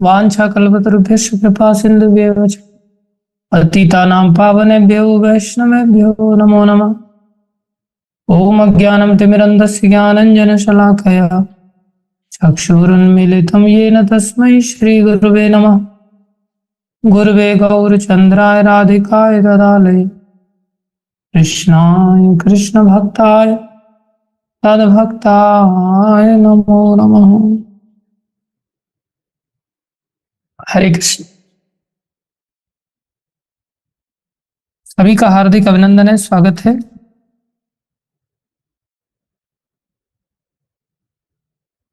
वाञ्छाकल्पतरुभ्यश्च कृपा सिन्धुभ्येव च पतितानां पावनेभ्यो वैष्णवेभ्यो नमो नमः। ॐ अज्ञानं तिमिरन्धस्य ज्ञानञ्जनशलाकया चक्षुरुन्मीलितं येन तस्मै श्रीगुरवे नमः। गुरवे गौरचन्द्राय राधिकाय तदालये कृष्णाय कृष्णभक्ताय तद्भक्ताय नमो नमः। हरे कृष्ण। सभी का हार्दिक अभिनंदन है, स्वागत है।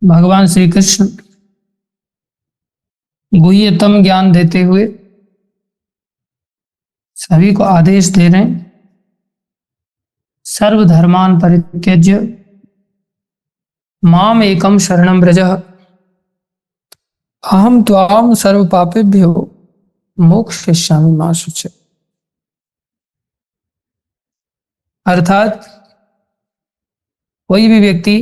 भगवान श्री कृष्ण गुह्यतम ज्ञान देते हुए सभी को आदेश दे रहे हैं, सर्वधर्मान् परित्यज्य माम एकम शरणं व्रज अहम त्वाम सर्व पापेभ्यो मोक्षयिष्यामि मा शुचि। अर्थात कोई भी व्यक्ति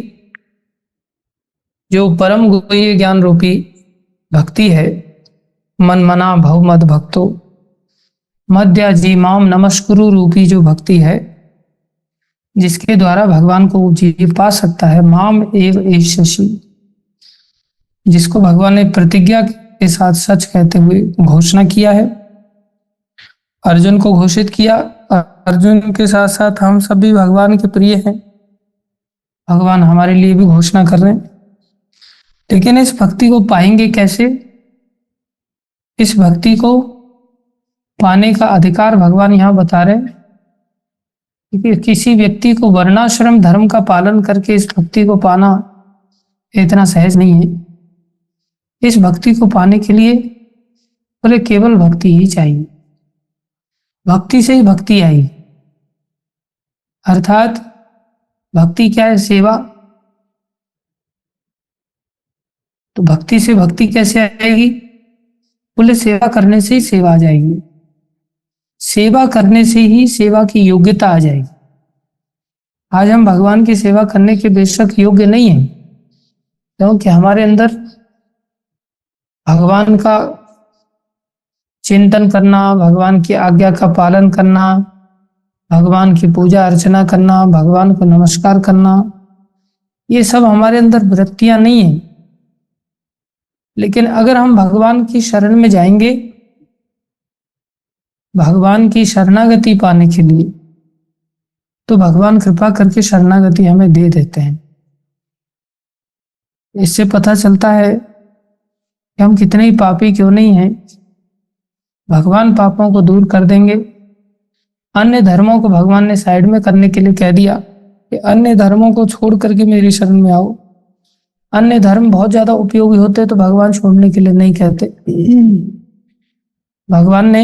जो परम गुह्य ज्ञान रूपी भक्ति है, मन मना भव मद भक्तो मध्याजी माम नमस्कुरु रूपी जो भक्ति है, जिसके द्वारा भगवान को जीव पा सकता है, माम एव एष्यसि, जिसको भगवान ने प्रतिज्ञा के साथ सच कहते हुए घोषणा किया है, अर्जुन को घोषित किया। अर्जुन के साथ साथ हम सभी भगवान के प्रिय हैं, भगवान हमारे लिए भी घोषणा कर रहे हैं। लेकिन इस भक्ति को पाएंगे कैसे? इस भक्ति को पाने का अधिकार भगवान यहाँ बता रहे हैं कि किसी व्यक्ति को वर्णाश्रम धर्म का पालन करके इस भक्ति को पाना इतना सहज नहीं है। इस भक्ति को पाने के लिए बोले केवल भक्ति ही चाहिए, भक्ति से ही भक्ति आई। अर्थात भक्ति क्या है? सेवा। तो भक्ति से भक्ति कैसे आएगी? बोले सेवा करने से ही सेवा आ जाएगी, सेवा करने से ही सेवा की योग्यता आ जाएगी। आज हम भगवान की सेवा करने के बेशक योग्य नहीं हैं, क्योंकि हमारे अंदर भगवान का चिंतन करना, भगवान की आज्ञा का पालन करना, भगवान की पूजा अर्चना करना, भगवान को नमस्कार करना, ये सब हमारे अंदर वृत्तियां नहीं है। लेकिन अगर हम भगवान की शरण में जाएंगे, भगवान की शरणागति पाने के लिए, तो भगवान कृपा करके शरणागति हमें दे देते हैं। इससे पता चलता है कि हम कितने ही पापी क्यों नहीं हैं, भगवान पापों को दूर कर देंगे। अन्य धर्मों को भगवान ने साइड में करने के लिए कह दिया कि अन्य धर्मों को छोड़ करके मेरी शरण में आओ। अन्य धर्म बहुत ज्यादा उपयोगी होते तो भगवान छोड़ने के लिए नहीं कहते। भगवान ने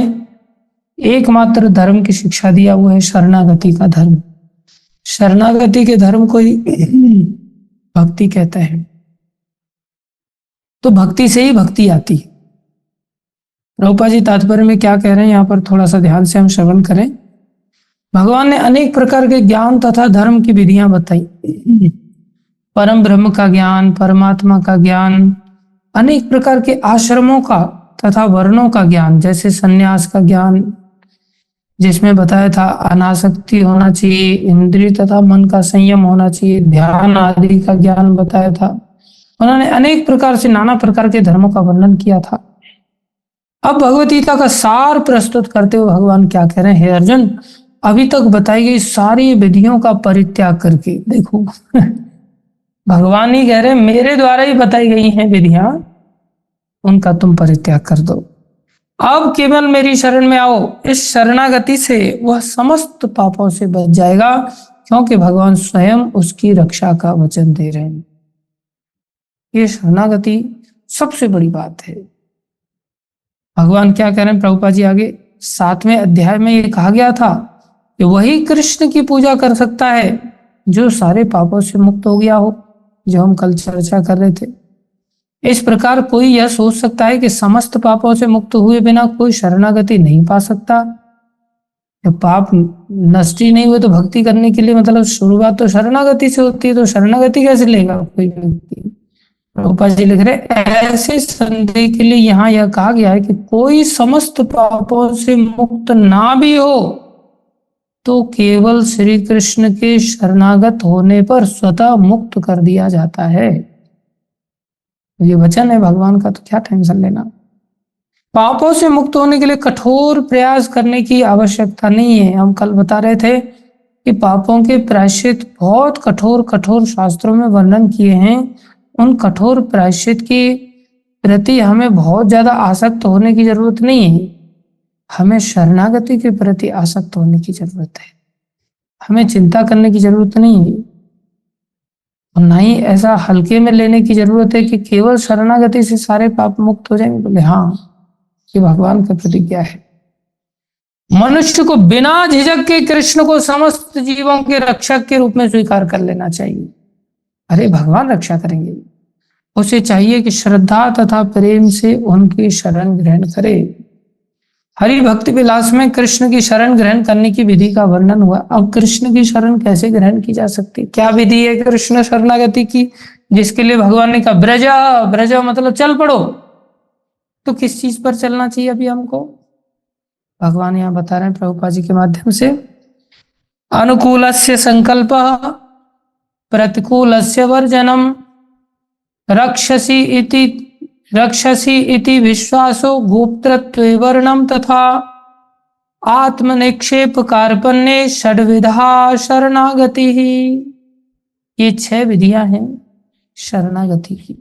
एकमात्र धर्म की शिक्षा दिया, वो है शरणागति का धर्म। शरणागति के धर्म को ही भक्ति कहते हैं। तो भक्ति से ही भक्ति आती है। प्रभुपाद जी तात्पर्य में क्या कह रहे हैं, यहाँ पर थोड़ा सा ध्यान से हम श्रवण करें। भगवान ने अनेक प्रकार के ज्ञान तथा धर्म की विधियां बताई, परम ब्रह्म का ज्ञान, परमात्मा का ज्ञान, अनेक प्रकार के आश्रमों का तथा वर्णों का ज्ञान, जैसे सन्यास का ज्ञान जिसमें बताया था अनासक्ति होना चाहिए, इंद्रिय तथा मन का संयम होना चाहिए, ध्यान आदि का ज्ञान बताया था। उन्होंने अनेक प्रकार से नाना प्रकार के धर्मों का वर्णन किया था। अब भगवत गीता का सार प्रस्तुत करते हुए भगवान क्या कह रहे हैं, हे अर्जुन, अभी तक बताई गई सारी विधियों का परित्याग करके देखो भगवान ही कह रहे हैं मेरे द्वारा ही बताई गई हैं विधियां, उनका तुम परित्याग कर दो, अब केवल मेरी शरण में आओ। इस शरणागति से वह समस्त पापों से बच जाएगा, क्योंकि भगवान स्वयं उसकी रक्षा का वचन दे रहे हैं। ये शरणागति सबसे बड़ी बात है। भगवान क्या कह रहे हैं प्रभुपाद जी आगे 7वें अध्याय में ये कहा गया था कि वही कृष्ण की पूजा कर सकता है जो सारे पापों से मुक्त हो गया हो, जो हम कल चर्चा कर रहे थे। इस प्रकार कोई यह सोच सकता है कि समस्त पापों से मुक्त हुए बिना कोई शरणागति नहीं पा सकता। जब पाप नष्ट ही नहीं हुए तो भक्ति करने के लिए मतलब शुरुआत तो शरणागति से होती है, तो शरणागति कैसे लेगा कोई व्यक्ति? प्रभुपाद जी लिख रहे, ऐसे संदेह के लिए यहाँ यह कहा गया है कि कोई समस्त पापों से मुक्त ना भी हो तो केवल श्री कृष्ण के शरणागत होने पर स्वतः मुक्त कर दिया जाता है। ये वचन है भगवान का, तो क्या टेंशन लेना। पापों से मुक्त होने के लिए कठोर प्रयास करने की आवश्यकता नहीं है। हम कल बता रहे थे कि पापों के प्रायश्चित बहुत कठोर कठोर शास्त्रों में वर्णन किए हैं। उन कठोर प्रायश्चित के प्रति हमें बहुत ज्यादा आसक्त होने की जरूरत नहीं है। हमें शरणागति के प्रति आसक्त होने की जरूरत है। हमें चिंता करने की जरूरत नहीं है, और ना ही ऐसा हल्के में लेने की जरूरत है कि केवल शरणागति से सारे पाप मुक्त हो जाएंगे। बोले हाँ, ये भगवान का प्रतिज्ञा है। मनुष्य को बिना झिझक के कृष्ण को समस्त जीवों के रक्षक के रूप में स्वीकार कर लेना चाहिए। अरे भगवान रक्षा करेंगे। उसे चाहिए कि श्रद्धा तथा प्रेम से उनकी शरण ग्रहण करे। हरि भक्ति विलास में कृष्ण की शरण ग्रहण करने की विधि का वर्णन हुआ। अब कृष्ण की शरण कैसे ग्रहण की जा सकती, क्या विधि है कृष्ण शरणागति की, जिसके लिए भगवान ने कहा ब्रजा ब्रजा मतलब चल पड़ो। तो किस चीज पर चलना चाहिए अभी हमको, भगवान यहां बता रहे हैं प्रभुपाद जी के माध्यम से। अनुकूलस्य संकल्प प्रतिकूलस्य वर्जनम रक्षसी इति विश्वासो गोप्तृत्व वर्णम तथा आत्मनिक्षेप कार्पण्य षड्विधा शरणागति ही। ये 6 विधियां हैं शरणागति की।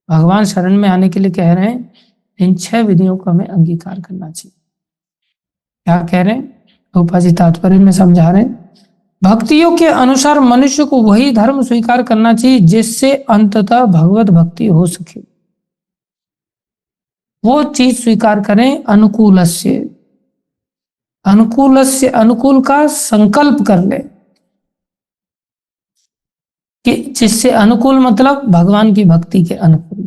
भगवान शरण में आने के लिए कह रहे हैं इन 6 विधियों को हमें अंगीकार करना चाहिए। क्या कह रहे हैं प्रभुपाद जी तात्पर्य में समझा रहे हैं, भक्तियों के अनुसार मनुष्य को वही धर्म स्वीकार करना चाहिए जिससे अंततः भगवत भक्ति हो सके। वो चीज स्वीकार करें अनुकूलस्य, अनुकूल का संकल्प कर ले कि जिससे अनुकूल मतलब भगवान की भक्ति के अनुकूल।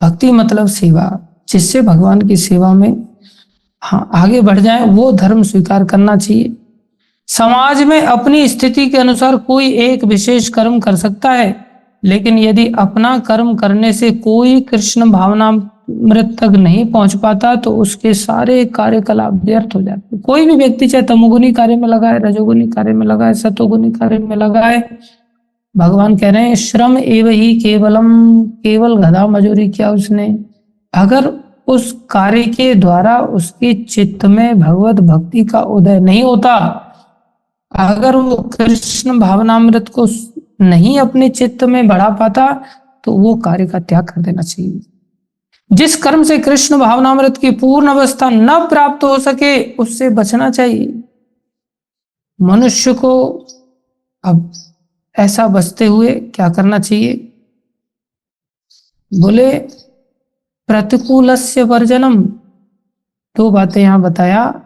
भक्ति मतलब सेवा, जिससे भगवान की सेवा में हाँ आगे बढ़ जाए, वो धर्म स्वीकार करना चाहिए। समाज में अपनी स्थिति के अनुसार कोई एक विशेष कर्म कर सकता है, लेकिन यदि अपना कर्म करने से कोई कृष्ण भावनामृत तक नहीं पहुंच पाता तो उसके सारे कार्यकलाप व्यर्थ हो जाते। कोई भी व्यक्ति चाहे तमोगुनी कार्य में लगाए, रजोगुनी कार्य में लगाए, सतोगुनी कार्य में लगाए, भगवान कह रहे हैं श्रम एव ही केवलम, केवल गधा मजूरी किया उसने। अगर उस कार्य के द्वारा उसके चित्त में भगवत भक्ति का उदय नहीं होता, अगर वो कृष्ण भावनामृत को नहीं अपने चित्त में बढ़ा पाता, तो वो कार्य का त्याग कर देना चाहिए। जिस कर्म से कृष्ण भावनामृत की पूर्ण अवस्था न प्राप्त हो सके उससे बचना चाहिए। मनुष्य को अब ऐसा बचते हुए क्या करना चाहिए, बोले प्रतिकूलस्य वर्जनम। 2 बातें यहां बताया।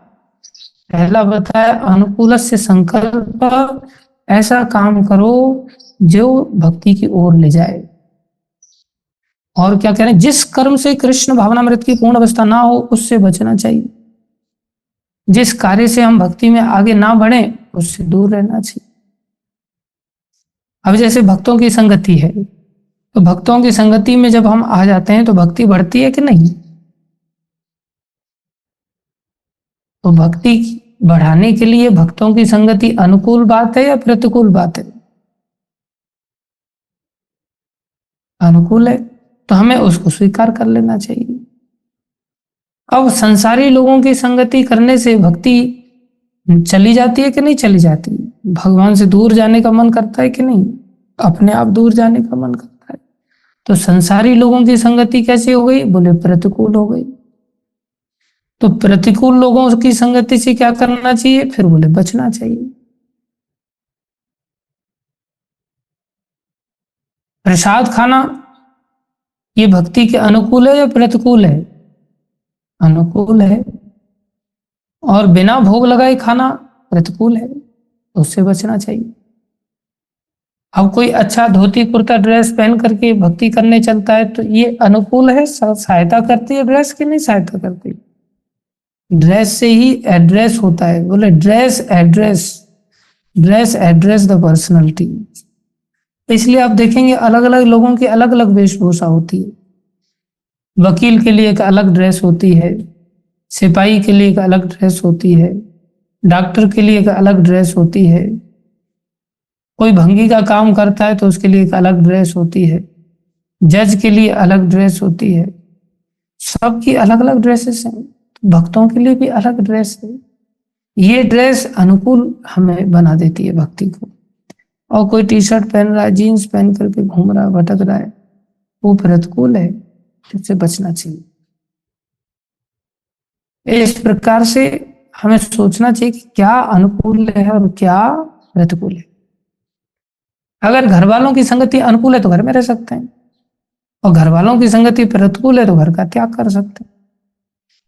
पहला बताया अनुकूलस्य संकल्प, ऐसा काम करो जो भक्ति की ओर ले जाए। और क्या कह रहे हैं, जिस कर्म से कृष्ण भावनामृत की पूर्ण अवस्था ना हो उससे बचना चाहिए। जिस कार्य से हम भक्ति में आगे ना बढ़े उससे दूर रहना चाहिए। अब जैसे भक्तों की संगति है, तो भक्तों की संगति में जब हम आ जाते हैं तो भक्ति बढ़ती है कि नहीं। तो भक्ति बढ़ाने के लिए भक्तों की संगति अनुकूल बात है या प्रतिकूल बात है, अनुकूल है, तो हमें उसको स्वीकार कर लेना चाहिए। अब संसारी लोगों की संगति करने से भक्ति चली जाती है कि नहीं चली जाती, भगवान से दूर जाने का मन करता है कि नहीं, अपने आप दूर जाने का मन करता है। तो संसारी लोगों की संगति कैसे हो गई, बोले प्रतिकूल हो गई। तो प्रतिकूल लोगों की संगति से क्या करना चाहिए, फिर बोले बचना चाहिए। प्रसाद खाना ये भक्ति के अनुकूल है या प्रतिकूल है, अनुकूल है। और बिना भोग लगाए खाना प्रतिकूल है, तो उससे बचना चाहिए। अब कोई अच्छा धोती कुर्ता ड्रेस पहन करके भक्ति करने चलता है तो ये अनुकूल है, सहायता करती है ड्रेस की, नहीं सहायता करती। ड्रेस से ही एड्रेस होता है, बोले ड्रेस एड्रेस द पर्सनैलिटी। इसलिए आप देखेंगे अलग अलग लोगों की अलग अलग वेशभूषा होती है। वकील के लिए एक अलग ड्रेस होती है, सिपाही के लिए एक अलग ड्रेस होती है, डॉक्टर के लिए एक अलग ड्रेस होती है, कोई भंगी का काम करता है तो उसके लिए एक अलग ड्रेस होती है, जज के लिए अलग ड्रेस होती है। सबकी अलग अलग ड्रेसेस हैं, तो भक्तों के लिए भी अलग ड्रेस है। ये ड्रेस अनुकूल हमें बना देती है भक्ति को। और कोई टी शर्ट पहन रहा है, जीन्स पहन करके घूम रहा है, भटक रहा है, वो प्रतिकूल है, उससे बचना चाहिए। इस प्रकार से हमें सोचना चाहिए कि क्या अनुकूल है और क्या प्रतिकूल है। अगर घर वालों की संगति अनुकूल है तो घर में रह सकते हैं, और घर वालों की संगति प्रतिकूल है तो घर का त्याग कर सकते हैं,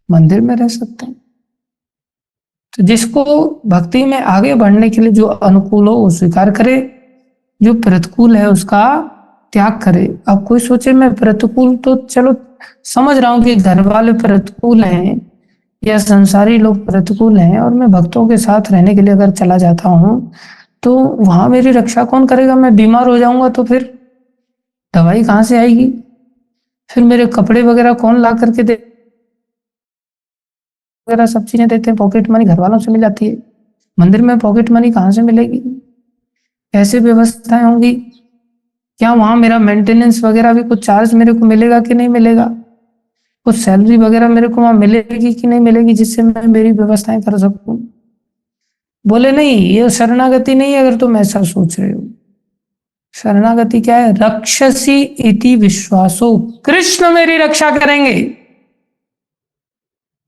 मंदिर में रह सकते हैं। तो जिसको भक्ति में आगे बढ़ने के लिए जो अनुकूल हो वो स्वीकार करे, जो प्रतिकूल है उसका त्याग करे। अब कोई सोचे मैं प्रतिकूल, तो चलो समझ रहा हूं कि घर वाले प्रतिकूल हैं या संसारी लोग प्रतिकूल हैं, और मैं भक्तों के साथ रहने के लिए अगर चला जाता हूं तो वहां मेरी रक्षा कौन करेगा? मैं बीमार हो जाऊंगा तो फिर दवाई कहाँ से आएगी? फिर मेरे कपड़े वगैरह कौन ला करके दे वगैरह सब चीजें देते हैं, पॉकेट मनी घर वालों से मिल जाती है, मंदिर में पॉकेट मनी कहाँ से मिलेगी? कैसे व्यवस्थाएं होंगी? क्या वहां मेरा मेंटेनेंस वगैरह भी कुछ चार्ज मेरे को मिलेगा कि नहीं मिलेगा? कुछ सैलरी वगैरह मेरे को वहां मिलेगी कि नहीं मिलेगी, जिससे मैं मेरी व्यवस्थाएं कर सकूं? बोले नहीं, ये शरणागति नहीं है अगर तुम ऐसा सोच रहे हो। शरणागति क्या है? रक्षसी इति विश्वासो, कृष्ण मेरी रक्षा करेंगे।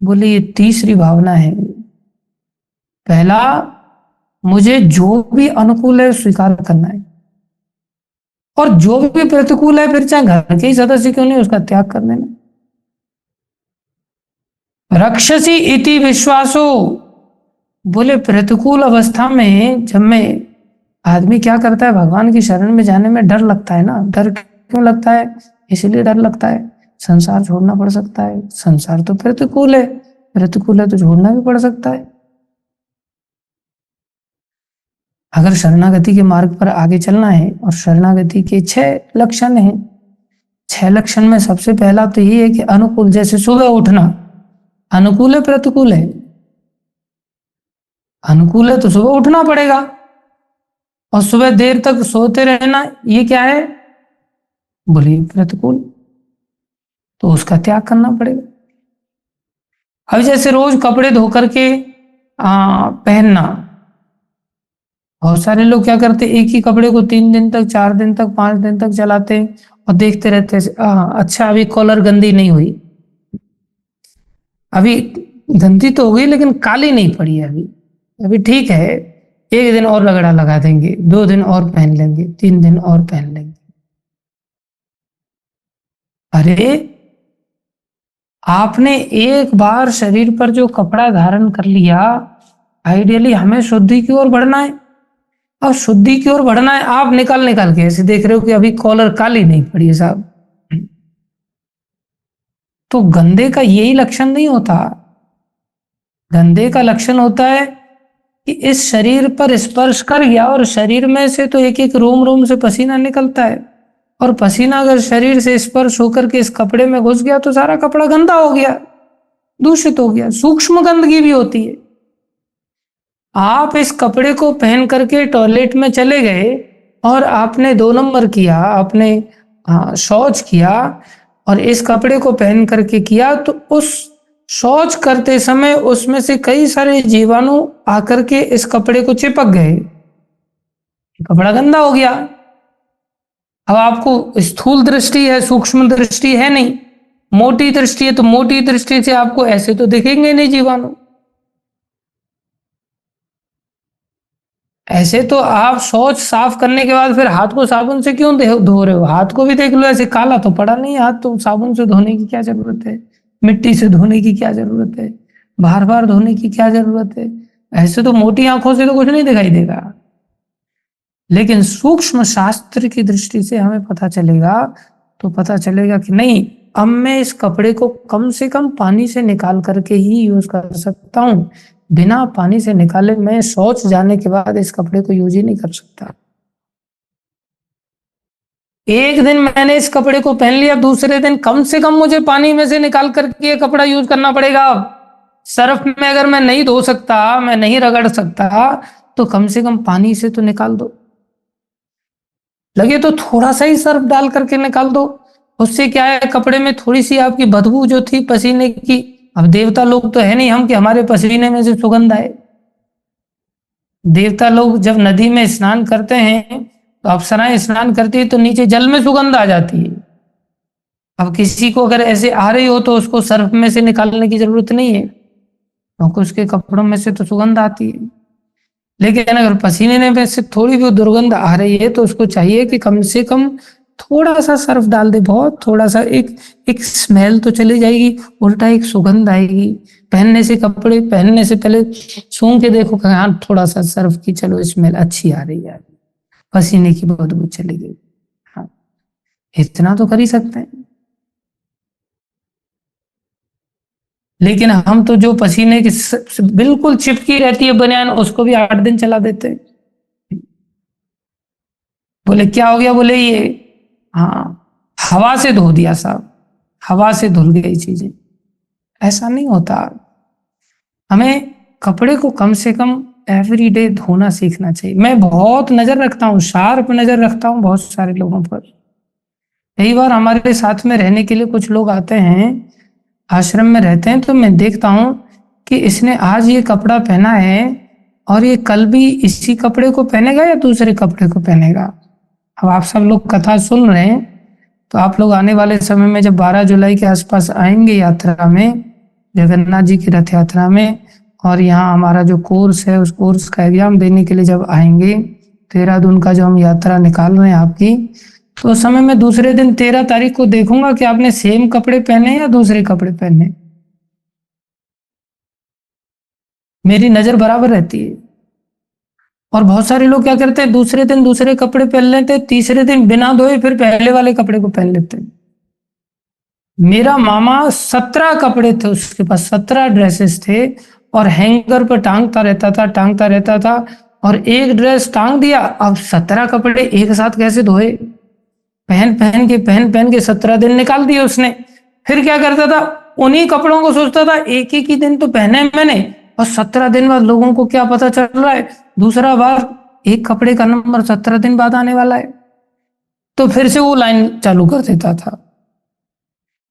बोले ये तीसरी भावना है। पहला, मुझे जो भी अनुकूल है स्वीकार करना है, और जो भी प्रतिकूल है फिर चाहे घर के ही सदस्य क्यों नहीं उसका त्याग कर देना। रक्षसी इति विश्वासो, बोले प्रतिकूल अवस्था में जब मैं, आदमी क्या करता है, भगवान की शरण में जाने में डर लगता है ना। डर क्यों लगता है? इसलिए डर लगता है संसार छोड़ना पड़ सकता है, संसार तो प्रतिकूल है, प्रतिकूल है तो छोड़ना भी पड़ सकता है। अगर शरणागति के मार्ग पर आगे चलना है, और शरणागति के 6 लक्षण हैं, 6 लक्षण में सबसे पहला तो ये है कि अनुकूल, जैसे सुबह उठना, अनुकूल है प्रतिकूल है? अनुकूल है तो सुबह उठना पड़ेगा, और सुबह देर तक सोते रहना ये क्या है? बोलिए प्रतिकूल, तो उसका त्याग करना पड़ेगा। अब जैसे रोज कपड़े धो करके पहनना, बहुत सारे लोग क्या करते, एक ही कपड़े को 3 दिन तक, 4 दिन तक, 5 दिन तक चलाते हैं और देखते रहते हैं, अच्छा अभी कॉलर गंदी नहीं हुई, अभी गंदी तो हो गई लेकिन काली नहीं पड़ी है, अभी अभी ठीक है, 1 दिन और रगड़ा लगा देंगे, 2 दिन और पहन लेंगे, 3 दिन और पहन लेंगे। अरे आपने एक बार शरीर पर जो कपड़ा धारण कर लिया, आइडियली हमें शुद्धि की ओर बढ़ना है, और शुद्धि की ओर बढ़ना है, आप निकाल निकाल के ऐसे देख रहे हो कि अभी कॉलर काली नहीं पड़ी है साहब। तो गंदे का यही लक्षण नहीं होता। गंदे का लक्षण होता है कि इस शरीर पर स्पर्श कर गया, और शरीर में से तो एक एक रोम रोम से पसीना निकलता है, और पसीना अगर शरीर से स्पर्श होकर के इस कपड़े में घुस गया तो सारा कपड़ा गंदा हो गया, दूषित हो गया, सूक्ष्म गंदगी भी होती है। आप इस कपड़े को पहन करके टॉयलेट में चले गए और आपने 2 नंबर किया, आपने शौच किया, और इस कपड़े को पहन करके किया, तो उस शौच करते समय उसमें से कई सारे जीवाणु आकर के इस कपड़े को चिपक गए, कपड़ा गंदा हो गया। अब आपको स्थूल दृष्टि है, सूक्ष्म दृष्टि है नहीं, मोटी दृष्टि है, तो मोटी दृष्टि से आपको ऐसे तो दिखेंगे नहीं जीवाणु। ऐसे तो आप शौच साफ करने के बाद फिर हाथ को साबुन से क्यों धो रहे हो? हाथ को भी देख लो, ऐसे काला तो पड़ा नहीं हाथ, तो साबुन से धोने की क्या जरूरत है? मिट्टी से धोने की क्या जरूरत है? बार बार धोने की क्या जरूरत है? ऐसे तो मोटी आंखों से तो कुछ नहीं दिखाई देगा, लेकिन सूक्ष्म शास्त्र की दृष्टि से हमें पता चलेगा, तो पता चलेगा कि नहीं, अब मैं इस कपड़े को कम से कम पानी से निकाल करके ही यूज कर सकता हूं, बिना पानी से निकाले मैं शौच जाने के बाद इस कपड़े को यूज ही नहीं कर सकता। एक दिन मैंने इस कपड़े को पहन लिया, दूसरे दिन कम से कम मुझे पानी में से निकाल करके ये कपड़ा यूज करना पड़ेगा। सर्फ में अगर मैं नहीं धो सकता, मैं नहीं रगड़ सकता, तो कम से कम पानी से तो निकाल दो। लगे तो थोड़ा सा ही सर्फ डाल करके निकाल दो। उससे क्या है, कपड़े में थोड़ी सी आपकी बदबू जो थी पसीने की, अब देवता लोग तो है नहीं हम कि हमारे पसीने में से सुगंध आए। देवता लोग जब नदी में स्नान करते हैं तो अप्सराएं स्नान करती है तो नीचे जल में सुगंध आ जाती है। अब किसी को अगर ऐसे आ रही हो तो उसको सर्फ में से निकालने की जरूरत नहीं है, क्योंकि उसके कपड़ों में से तो सुगंध आती है। लेकिन अगर पसीने में से थोड़ी भी दुर्गंध आ रही है तो उसको चाहिए कि कम से कम थोड़ा सा सर्फ डाल दे, बहुत थोड़ा सा, एक एक स्मेल तो चली जाएगी, उल्टा एक सुगंध आएगी। पहनने से, कपड़े पहनने से पहले सूंघ के देखो कि हाँ थोड़ा सा सर्फ की चलो स्मेल अच्छी आ रही है, पसीने की बदबू चली गई। हाँ, इतना तो कर ही सकते हैं। लेकिन हम तो जो पसीने की बिल्कुल चिपकी रहती है बनियान, उसको भी 8 दिन चला देते हैं। बोले क्या हो गया, बोले ये हाँ हवा से धो दिया साहब, हवा से धुल गई चीजें। ऐसा नहीं होता। हमें कपड़े को कम से कम एवरी डे धोना सीखना चाहिए। मैं बहुत नजर रखता हूँ, शार्प नजर रखता हूँ बहुत सारे लोगों पर। कई बार हमारे साथ में रहने के लिए कुछ लोग आते हैं, आश्रम में रहते हैं, तो मैं देखता हूँ कि इसने आज ये कपड़ा पहना है और ये कल भी इसी कपड़े को पहनेगा या दूसरे कपड़े को पहनेगा। अब आप सब लोग कथा सुन रहे हैं तो आप लोग आने वाले समय में जब 12 जुलाई के आसपास आएंगे यात्रा में, जगन्नाथ जी की रथ यात्रा में, और यहाँ हमारा जो कोर्स है उस कोर्स का एग्जाम देने के लिए जब आएंगे, 13 दिन का जो हम यात्रा निकाल रहे हैं आपकी, तो उस समय मैं दूसरे दिन 13 तारीख को देखूंगा कि आपने सेम कपड़े पहने या दूसरे कपड़े पहने। मेरी नजर बराबर रहती है। और बहुत सारे लोग क्या करते हैं, दूसरे दिन दूसरे कपड़े पहन लेते हैं, तीसरे दिन बिना धोए फिर पहले वाले कपड़े को पहन लेते हैं। मेरा मामा 17 कपड़े थे उसके पास, 17 ड्रेसेस थे, और हैंगर पर टांगता रहता था, टांगता रहता था। और एक ड्रेस टांग दिया, अब 17 कपड़े एक साथ कैसे धोए। पहन पहन के 17 दिन निकाल दिए उसने। फिर क्या करता था, उन्हीं कपड़ों को सोचता था एक एक ही दिन तो पहने मैंने, और 17 दिन बाद लोगों को क्या पता चल रहा है दूसरा बार एक कपड़े का नंबर 17 दिन बाद आने वाला है। तो फिर से वो लाइन चालू कर देता था,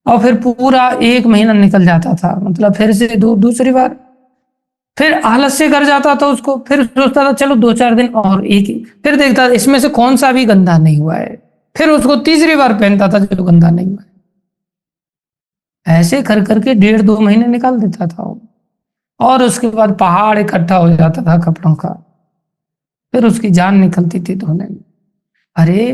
और फिर पूरा 1 महीना निकल जाता था, मतलब फिर से दूसरी बार। फिर आलस से कर जाता था उसको, फिर सोचता था चलो 2-4 दिन और एक ही, फिर देखता था इसमें से कौन सा भी गंदा नहीं हुआ है, फिर उसको तीसरी बार पहनता था जो गंदा नहीं हुआ है। ऐसे कर करके 1.5-2 महीने निकाल देता था वो, और उसके बाद पहाड़ इकट्ठा हो जाता था कपड़ों का, फिर उसकी जान निकलती थी धोने में। अरे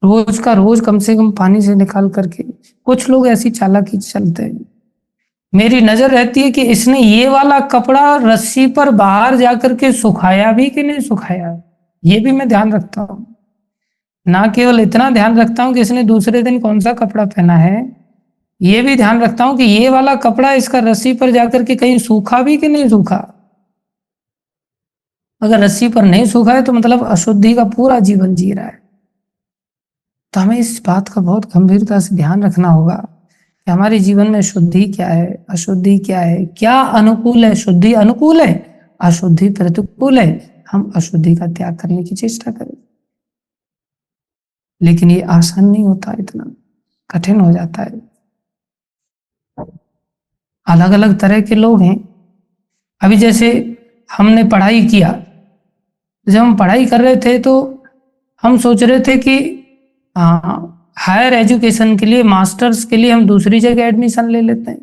रोज का रोज कम से कम पानी से निकाल करके, कुछ लोग ऐसी चालाकी चलते हैं। मेरी नजर रहती है कि इसने ये वाला कपड़ा रस्सी पर बाहर जाकर के सुखाया भी कि नहीं सुखाया, ये भी मैं ध्यान रखता हूँ। ना केवल इतना ध्यान रखता हूँ कि इसने दूसरे दिन कौन सा कपड़ा पहना है, ये भी ध्यान रखता हूँ कि ये वाला कपड़ा इसका रस्सी पर जाकर के कहीं सूखा भी कि नहीं सूखा। अगर रस्सी पर नहीं सूखा है तो मतलब अशुद्धि का पूरा जीवन जी रहा है। तो हमें इस बात का बहुत गंभीरता से ध्यान रखना होगा कि हमारे जीवन में शुद्धि क्या है, अशुद्धि क्या है, क्या अनुकूल है। शुद्धि अनुकूल है, अशुद्धि प्रतिकूल है। हम अशुद्धि का त्याग करने की चेष्टा करें, लेकिन ये आसान नहीं होता, इतना कठिन हो जाता है। अलग अलग तरह के लोग हैं। अभी जैसे हमने पढ़ाई किया, जब हम पढ़ाई कर रहे थे तो हम सोच रहे थे कि हायर एजुकेशन के लिए, मास्टर्स के लिए हम दूसरी जगह एडमिशन ले लेते हैं।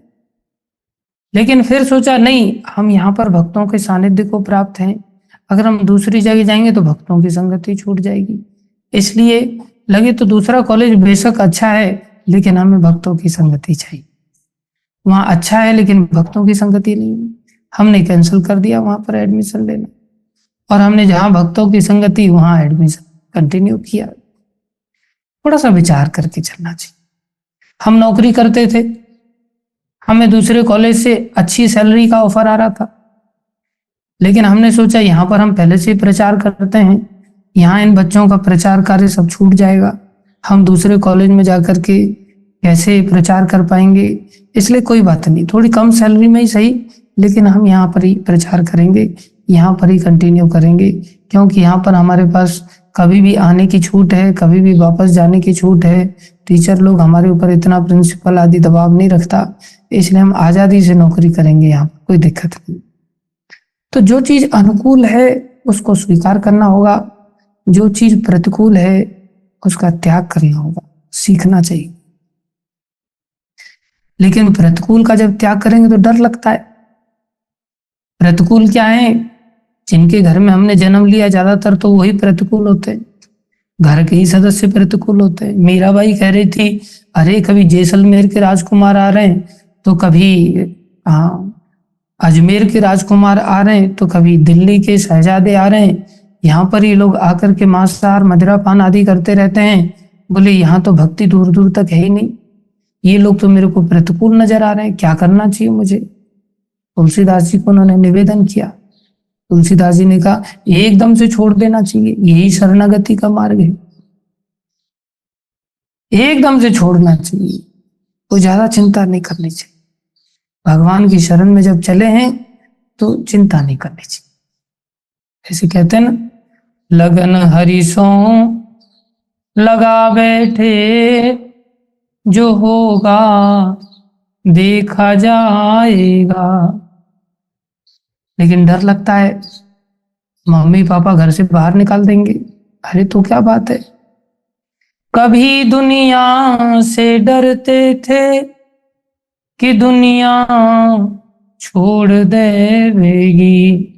लेकिन फिर सोचा नहीं, हम यहाँ पर भक्तों के सानिध्य को प्राप्त हैं, अगर हम दूसरी जगह जाएंगे तो भक्तों की संगति छूट जाएगी। इसलिए लगे तो दूसरा कॉलेज बेशक अच्छा है, लेकिन हमें भक्तों की संगति चाहिए। वहाँ अच्छा है लेकिन भक्तों की संगति नहीं है। हमने कैंसिल कर दिया वहां पर एडमिशन लेना, और हमने जहां भक्तों की संगति वहां एडमिशन कंटिन्यू किया। थोड़ा सा विचार करके चलना चाहिए। हम नौकरी करते थे, हमें दूसरे कॉलेज से अच्छी सैलरी का ऑफर आ रहा था, लेकिन हमने सोचा यहाँ पर हम पहले से ही प्रचार करते हैं, यहाँ इन बच्चों का प्रचार कार्य सब छूट जाएगा, हम दूसरे कॉलेज में जाकर के कैसे प्रचार कर पाएंगे। इसलिए कोई बात नहीं, थोड़ी कम सैलरी में ही सही, लेकिन हम यहाँ पर ही प्रचार करेंगे, यहाँ पर ही कंटिन्यू करेंगे, क्योंकि यहाँ पर हमारे पास कभी भी आने की छूट है, कभी भी वापस जाने की छूट है। टीचर लोग हमारे ऊपर इतना प्रिंसिपल आदि दबाव नहीं रखता, इसलिए हम आज़ादी से नौकरी करेंगे, यहाँ पर कोई दिक्कत नहीं। तो जो चीज अनुकूल है उसको स्वीकार करना होगा, जो चीज प्रतिकूल है उसका त्याग करना होगा, सीखना चाहिए। लेकिन प्रतिकूल का जब त्याग करेंगे तो डर लगता है। प्रतिकूल क्या है? जिनके घर में हमने जन्म लिया ज्यादातर तो वही प्रतिकूल होते हैं, घर के ही सदस्य प्रतिकूल होते हैं। मीराबाई कह रही थी, अरे कभी जैसलमेर के राजकुमार आ रहे हैं तो कभी अजमेर के राजकुमार आ रहे हैं तो कभी दिल्ली के शहजादे आ रहे हैं, यहाँ पर ये लोग आकर के मांसाहार मदिरा पान आदि करते रहते हैं। बोले यहाँ तो भक्ति दूर दूर तक है ही नहीं, ये लोग तो मेरे को प्रतिकूल नजर आ रहे हैं, क्या करना चाहिए मुझे? तुलसीदास जी को उन्होंने निवेदन किया। तुलसीदास जी ने कहा एकदम से छोड़ देना चाहिए, यही शरणागति का मार्ग है, एकदम से छोड़ना चाहिए, कोई ज्यादा चिंता नहीं करनी चाहिए। भगवान की शरण में जब चले हैं तो चिंता नहीं करनी चाहिए। ऐसे कहते हैं ना, लगन हरिसों लगा बैठे, जो होगा देखा जाएगा। लेकिन डर लगता है, मम्मी पापा घर से बाहर निकाल देंगे। अरे तो क्या बात है, कभी दुनिया से डरते थे कि दुनिया छोड़ देगी।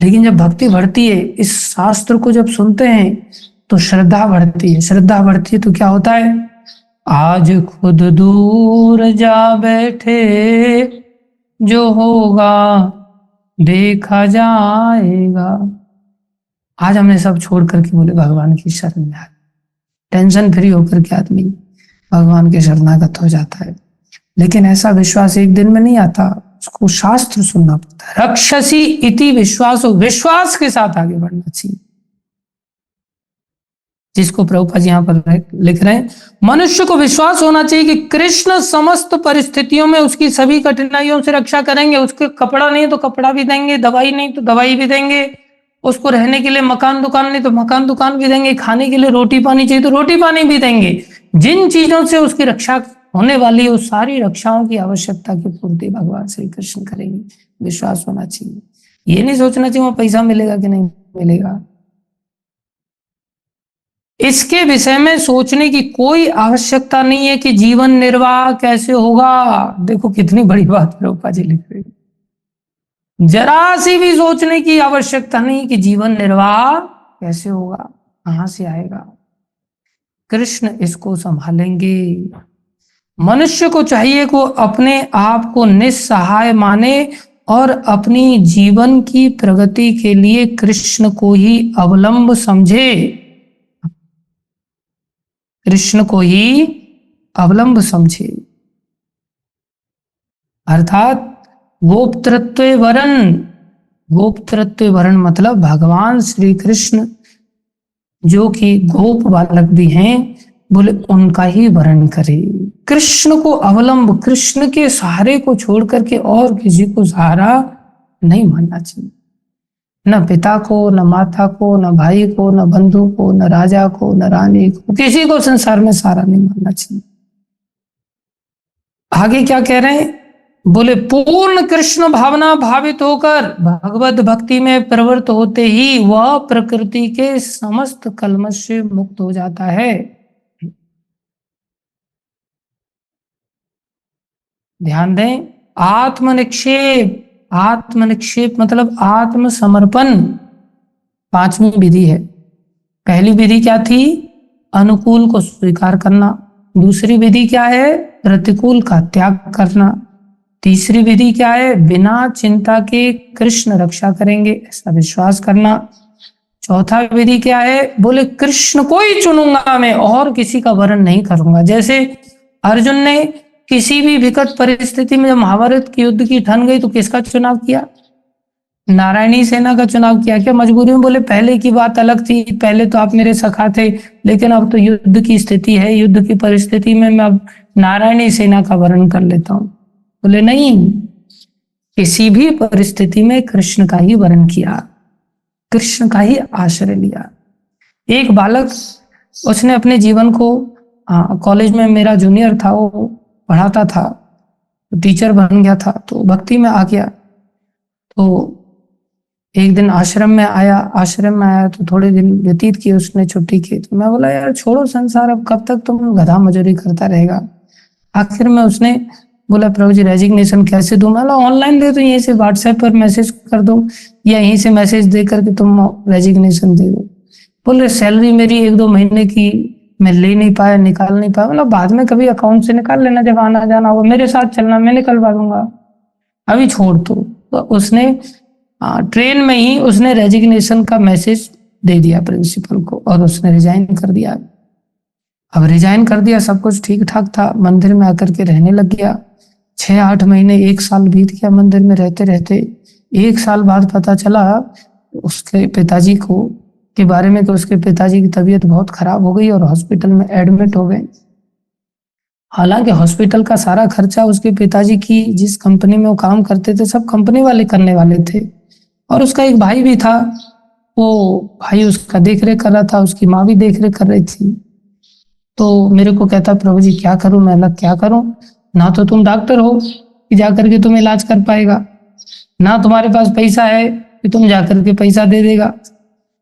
लेकिन जब भक्ति बढ़ती है, इस शास्त्र को जब सुनते हैं तो श्रद्धा बढ़ती है। श्रद्धा बढ़ती है तो क्या होता है, आज खुद दूर जा बैठे, जो होगा देखा जाएगा। आज हमने सब छोड़ करके बोले भगवान की शरण में, टेंशन फ्री होकर के आदमी भगवान के शरणागत हो जाता है। लेकिन ऐसा विश्वास एक दिन में नहीं आता, उसको शास्त्र सुनना पड़ता है। रक्षसी इति विश्वास, विश्वास के साथ आगे बढ़ना चाहिए, जिसको प्रभुपाद जी यहाँ पर लिख रहे हैं। मनुष्य को विश्वास होना चाहिए कि कृष्ण समस्त परिस्थितियों में उसकी सभी कठिनाइयों से रक्षा करेंगे। उसके कपड़ा नहीं तो कपड़ा भी देंगे, दवाई नहीं तो दवाई भी देंगे, उसको रहने के लिए मकान दुकान नहीं तो मकान दुकान भी देंगे, खाने के लिए रोटी पानी चाहिए तो रोटी पानी भी देंगे। जिन चीजों से उसकी रक्षा होने वाली उस सारी रक्षाओं की आवश्यकता की पूर्ति भगवान श्री कृष्ण करेंगे। विश्वास होना चाहिए, ये नहीं सोचना चाहिए वहां पैसा मिलेगा कि नहीं मिलेगा। इसके विषय में सोचने की कोई आवश्यकता नहीं है कि जीवन निर्वाह कैसे होगा। देखो कितनी बड़ी बात प्रभुपाद जी लिख रहे हैं, जरा सी भी सोचने की आवश्यकता नहीं कि जीवन निर्वाह कैसे होगा, कहां से आएगा, कृष्ण इसको संभालेंगे। मनुष्य को चाहिए को अपने आप को निस्सहाय माने और अपनी जीवन की प्रगति के लिए कृष्ण को ही अवलंब समझे, कृष्ण को ही अवलंब समझे। अर्थात गोपतृत्व वरण, गोपतृत्व वरण मतलब भगवान श्री कृष्ण जो कि गोप बालक भी हैं, बोले उनका ही वरण करे। कृष्ण को अवलंब, कृष्ण के सहारे को छोड़ करके और किसी को सहारा नहीं मानना चाहिए। न पिता को, न माता को, न भाई को, न बंधु को, न राजा को, न रानी को, किसी को संसार में सहारा नहीं मानना चाहिए। आगे क्या कह रहे हैं, बोले पूर्ण कृष्ण भावना भावित होकर भगवत भक्ति में प्रवृत्त होते ही वह प्रकृति के समस्त कलमश से मुक्त हो जाता है। ध्यान दें, आत्मनिक्षेप, आत्मनिक्षेप मतलब आत्मसमर्पण पांचवी विधि है। पहली विधि क्या थी, अनुकूल को स्वीकार करना। दूसरी विधि क्या है, प्रतिकूल का त्याग करना। तीसरी विधि क्या है, बिना चिंता के कृष्ण रक्षा करेंगे ऐसा विश्वास करना। चौथा विधि क्या है, बोले कृष्ण को ही चुनूंगा मैं और किसी का वरण नहीं करूंगा। जैसे अर्जुन ने किसी भी विकट परिस्थिति में जब महाभारत के युद्ध की ठन गई तो किसका चुनाव किया, नारायणी सेना का चुनाव किया क्या मजबूरी में? बोले पहले की बात अलग थी, पहले तो आप मेरे सखा थे, लेकिन अब तो युद्ध की स्थिति है, युद्ध की परिस्थिति में मैं अब नारायणी सेना का वर्ण कर लेता हूं। बोले नहीं, किसी भी परिस्थिति में कृष्ण का ही वर्ण किया, कृष्ण का ही आश्रय लिया। एक बालक, उसने अपने जीवन को, कॉलेज में मेरा जूनियर था, वो पढ़ाता था, टीचर बन गया था, तो भक्ति में आ गया। तो एक दिन आश्रम में आया तो थोड़े दिन व्यतीत किए उसने छुट्टी की। तो मैं बोला यार छोड़ो संसार, अब कब तक तुम गधा मजूरी करता रहेगा। आखिर में उसने बोला प्रभु जी रेजिग्नेशन कैसे दूं? मैं बोला ऑनलाइन दे दो, यहीं से व्हाट्सएप पर मैसेज कर दो, या यहीं से मैसेज दे करके तुम रेजिग्नेशन दे दो। बोले सैलरी मेरी 1-2 महीने की मैं ले नहीं पाया, निकाल नहीं पाया। मतलब बाद में कभी अकाउंट से निकाल लेना, जब आना जाना होगा मेरे साथ चलना, मैं निकलवा दूंगा, अभी छोड़ दो। तो उसने ट्रेन में ही उसने रेजिग्नेशन का मैसेज दे दिया प्रिंसिपल को, और उसने रिजाइन कर दिया। अब रिजाइन कर दिया, सब कुछ ठीक ठाक था, मंदिर में आकर के रहने लग गया। 6-8 महीने, 1 साल बीत गया मंदिर में रहते रहते। 1 साल बाद पता चला उसके पिताजी को के बारे में कि उसके पिताजी की तबीयत बहुत खराब हो गई और हॉस्पिटल में एडमिट हो गए। हालांकि हॉस्पिटल का सारा खर्चा उसके पिताजी की जिस कंपनी में वो काम करते थे सब कंपनी वाले करने वाले थे, और उसका एक भाई भी था, वो भाई उसका देख रेख कर रहा था, उसकी माँ भी देख रेख कर रही थी। तो मेरे को कहता प्रभु जी क्या करूं? मैं लग क्या करूं, ना तो तुम डॉक्टर हो कि जाकर के तुम इलाज कर पाएगा, ना तुम्हारे पास पैसा है कि तुम जाकर के पैसा दे देगा,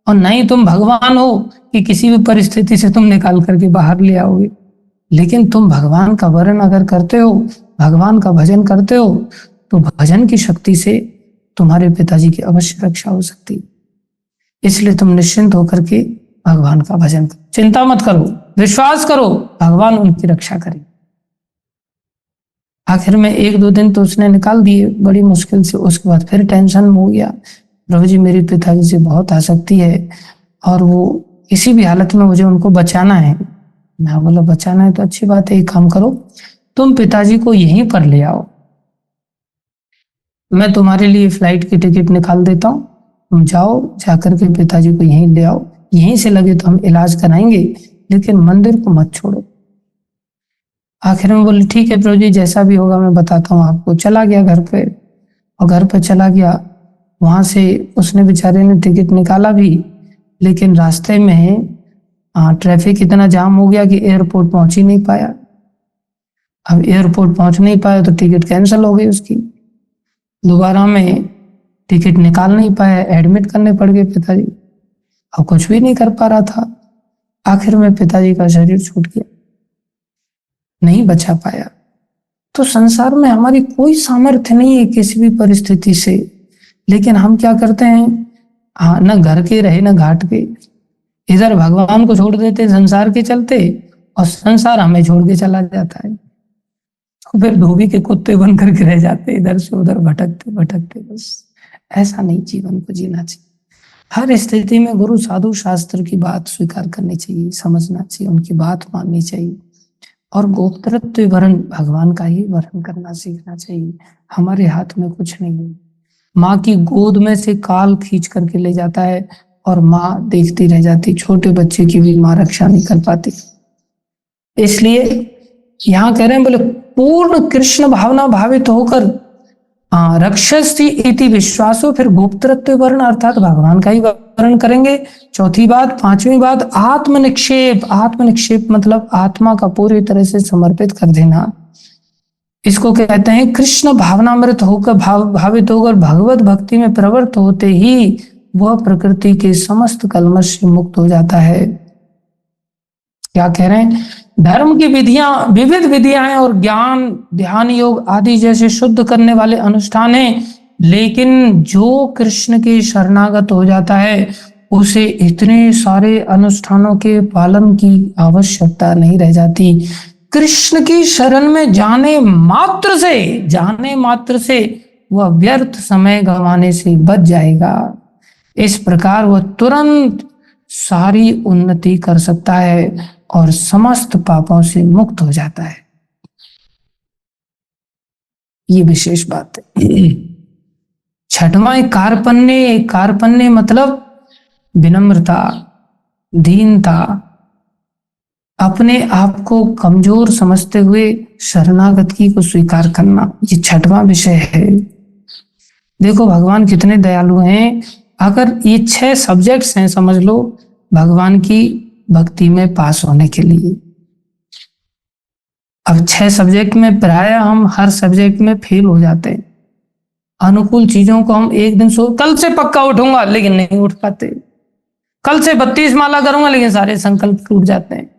और ना ही तुम भगवान हो कि किसी भी परिस्थिति से तुम निकाल करके बाहर ले आओगे। लेकिन तुम भगवान का वर्ण अगर करते हो, भगवान का भजन करते हो, तो भजन की शक्ति से तुम्हारे पिताजी की अवश्य रक्षा हो सकती है। इसलिए तुम निश्चिंत होकर के भगवान का भजन करो, चिंता मत करो, विश्वास करो, भगवान उनकी रक्षा करे। आखिर में 1-2 दिन तो उसने निकाल दिए बड़ी मुश्किल से। उसके बाद फिर टेंशन हो गया, प्रभु जी मेरे पिताजी से बहुत आसक्ति है और वो किसी भी हालत में मुझे उनको बचाना है। मैं बोला बचाना है तो अच्छी बात है, एक काम करो तुम पिताजी को यहीं पर ले आओ, मैं तुम्हारे लिए फ्लाइट की टिकट निकाल देता हूँ, तुम जाओ, जाकर के पिताजी को यहीं ले आओ, यहीं से लगे तो हम इलाज कराएंगे, लेकिन मंदिर को मत छोड़ो। आखिर में बोले ठीक है प्रभु जी जैसा भी होगा मैं बताता हूँ आपको। चला गया घर पे, और घर पे चला गया, वहां से उसने बेचारे ने टिकट निकाला भी, लेकिन रास्ते में ट्रैफिक इतना जाम हो गया कि एयरपोर्ट पहुंच ही नहीं पाया। अब एयरपोर्ट पहुंच नहीं पाया तो टिकट कैंसिल हो गई उसकी, दोबारा में टिकट निकाल नहीं पाया, एडमिट करने पड़ गए पिताजी। अब कुछ भी नहीं कर पा रहा था, आखिर में पिताजी का शरीर छूट गया, नहीं बचा पाया। तो संसार में हमारी कोई सामर्थ्य नहीं है किसी भी परिस्थिति से, लेकिन हम क्या करते हैं, न घर के रहे न घाट के, इधर भगवान को छोड़ देते संसार के चलते, और संसार हमें छोड़ के चला जाता है, तो फिर धोबी के कुत्ते बन करके रह जाते, इधर से उधर भटकते भटकते। बस ऐसा नहीं जीवन को जीना चाहिए। हर स्थिति में गुरु साधु शास्त्र की बात स्वीकार करनी चाहिए, समझना चाहिए, उनकी बात माननी चाहिए, और गोप्तृत्व वर्ण भगवान का ही वर्ण करना सीखना चाहिए। हमारे हाथ में कुछ नहीं है। माँ की गोद में से काल खींच करके ले जाता है और माँ देखती रह जाती, छोटे बच्चे की भी माँ रक्षा नहीं कर पाती। इसलिए यहाँ कह रहे हैं, बोले पूर्ण कृष्ण भावना भावित होकर रक्षसी इति विश्वासो, फिर गोप्तृत्व वर्ण अर्थात भगवान का ही वर्ण करेंगे। चौथी बात, 5वीं बात, आत्मनिक्षेप। आत्मनिक्षेप मतलब आत्मा का पूरी तरह से समर्पित कर देना, इसको कहते हैं कृष्ण भावनामृत होकर भावित होकर भगवत भक्ति में प्रवृत्त होते ही वह प्रकृति के समस्त कल्मश से मुक्त हो जाता है। क्या कह रहे हैं, धर्म की विधियां, विविध विधियां हैं और ज्ञान ध्यान योग आदि जैसे शुद्ध करने वाले अनुष्ठान हैं, लेकिन जो कृष्ण के शरणागत हो जाता है उसे इतने सारे अनुष्ठानों के पालन की आवश्यकता नहीं रह जाती। कृष्ण की शरण में जाने मात्र से वह व्यर्थ समय गंवाने से बच जाएगा। इस प्रकार वह तुरंत सारी उन्नति कर सकता है और समस्त पापों से मुक्त हो जाता है। ये विशेष बात है। छठवां है कार्पण्य। कार्पण्य मतलब विनम्रता, दीनता, अपने आप को कमजोर समझते हुए शरणागति को स्वीकार करना, ये छठवां विषय है। देखो भगवान कितने दयालु हैं। अगर ये 6 सब्जेक्ट्स हैं समझ लो भगवान की भक्ति में पास होने के लिए। अब 6 सब्जेक्ट में प्राय हम हर सब्जेक्ट में फेल हो जाते हैं। अनुकूल चीजों को हम एक दिन कल से पक्का उठूंगा लेकिन नहीं उठ पाते, कल से 32 माला करूंगा लेकिन सारे संकल्प टूट जाते हैं।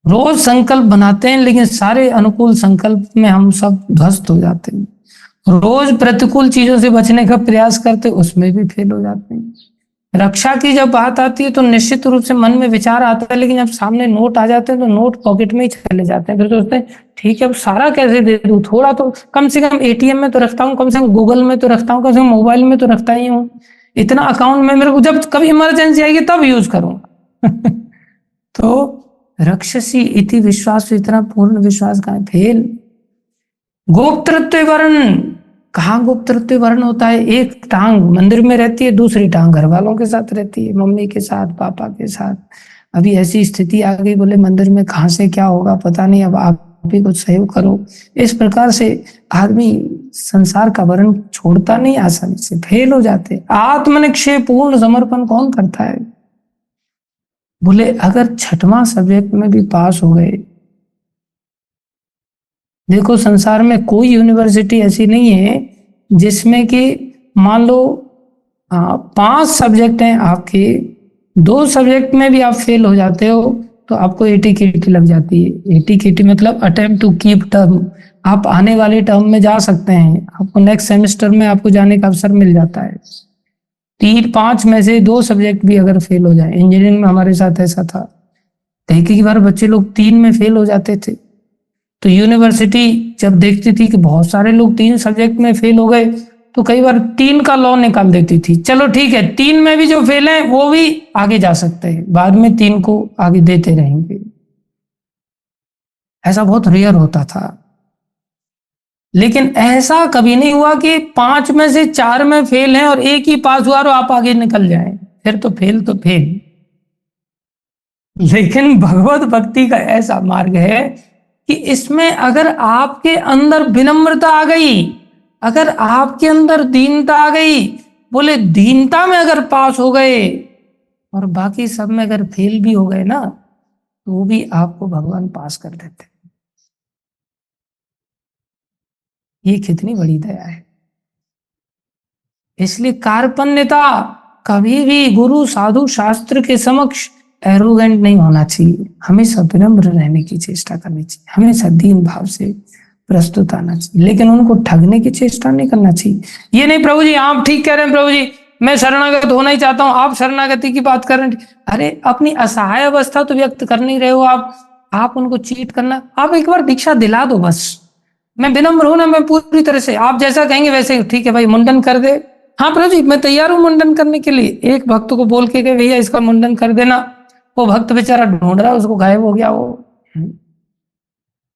रोज संकल्प बनाते हैं लेकिन सारे अनुकूल संकल्प में हम सब ध्वस्त हो जाते हैं। रोज प्रतिकूल चीजों से बचने का प्रयास करते, उसमें भी फेल हो जाते हैं। रक्षा की जब बात आती है तो निश्चित रूप से मन में विचार आता है, लेकिन जब सामने नोट आ जाते हैं तो नोट पॉकेट में ही चले जाते हैं। फिर सोचते हैं ठीक है अब सारा कैसे दे दूं, थोड़ा तो कम से कम एटीएम में तो रखता हूँ, कम से कम गूगल में तो रखता हूँ, कम से कम मोबाइल में तो रखता ही हूँ, इतना अकाउंट में मेरे को जब कभी इमरजेंसी आएगी तब यूज करूंगा। तो रक्षसी इति विश्वास, इतना पूर्ण विश्वास का फेल। गोप्तृत्व वर्ण, कहाँ गुप्तृत्व वर्ण होता है? एक टांग मंदिर में रहती है, दूसरी टांग घर वालों के साथ रहती है, मम्मी के साथ, पापा के साथ। अभी ऐसी स्थिति आ गई, बोले मंदिर में कहाँ से क्या होगा पता नहीं, अब आप भी कुछ सहयोग करो। इस प्रकार से आदमी संसार का वर्ण छोड़ता नहीं, आसानी से फेल हो जाते। आत्मनिक्षेप पूर्ण समर्पण कौन करता है? बोले अगर 6वां सब्जेक्ट में भी पास हो गए। देखो संसार में कोई यूनिवर्सिटी ऐसी नहीं है जिसमें कि मान लो 5 सब्जेक्ट हैं आपके, 2 सब्जेक्ट में भी आप फेल हो जाते हो तो आपको एटीकेटी लग जाती है। एटीकेटी मतलब अटेम्प्ट टू कीप टर्म, आप आने वाले टर्म में जा सकते हैं, आपको नेक्स्ट सेमेस्टर में आपको जाने का अवसर मिल जाता है। 3-5 में से 2 सब्जेक्ट भी अगर फेल हो जाए, इंजीनियरिंग में हमारे साथ ऐसा था, कई बार बच्चे लोग 3 में फेल हो जाते थे। तो यूनिवर्सिटी जब देखती थी कि बहुत सारे लोग 3 सब्जेक्ट में फेल हो गए तो कई बार 3 का लॉ निकाल देती थी, चलो ठीक है 3 में भी जो फेल हैं वो भी आगे जा सकते हैं, बाद में 3 को आगे देते रहेंगे। ऐसा बहुत रेयर होता था। लेकिन ऐसा कभी नहीं हुआ कि 5 में से 4 में फेल हैं और 1 ही पास हुआ और आप आगे निकल जाएं, फिर तो फेल तो फेल। लेकिन भगवत भक्ति का ऐसा मार्ग है कि इसमें अगर आपके अंदर विनम्रता आ गई, अगर आपके अंदर दीनता आ गई, बोले दीनता में अगर पास हो गए और बाकी सब में अगर फेल भी हो गए ना तो वो भी आपको भगवान पास कर देते। ये कितनी बड़ी दया है। इसलिए कार्पण्यता, कभी भी गुरु साधु शास्त्र के समक्ष एरोगेंट नहीं होना चाहिए, हमेशा विनम्र रहने की चेष्टा करनी चाहिए, हमेशा दीन भाव से प्रस्तुत आना चाहिए, लेकिन उनको ठगने की चेष्टा नहीं करना चाहिए। ये नहीं प्रभु जी आप ठीक कह रहे हैं, प्रभु जी मैं शरणागत होना ही चाहता हूं, आप शरणागति की बात कर रहे हैं। अरे अपनी असहाय अवस्था तो व्यक्त कर नहीं रहे हो आप उनको चीट करना। आप एक बार दीक्षा दिला दो बस, मैं विनम्र हूं ना, मैं पूरी तरह से आप जैसा कहेंगे वैसे, ठीक है भाई मुंडन कर दे, हाँ प्रभु जी मैं तैयार हूं मुंडन करने के लिए। एक भक्त को बोल के भैया इसका मुंडन कर देना, वो भक्त बेचारा ढूंढ रहा, उसको गायब हो गया वो।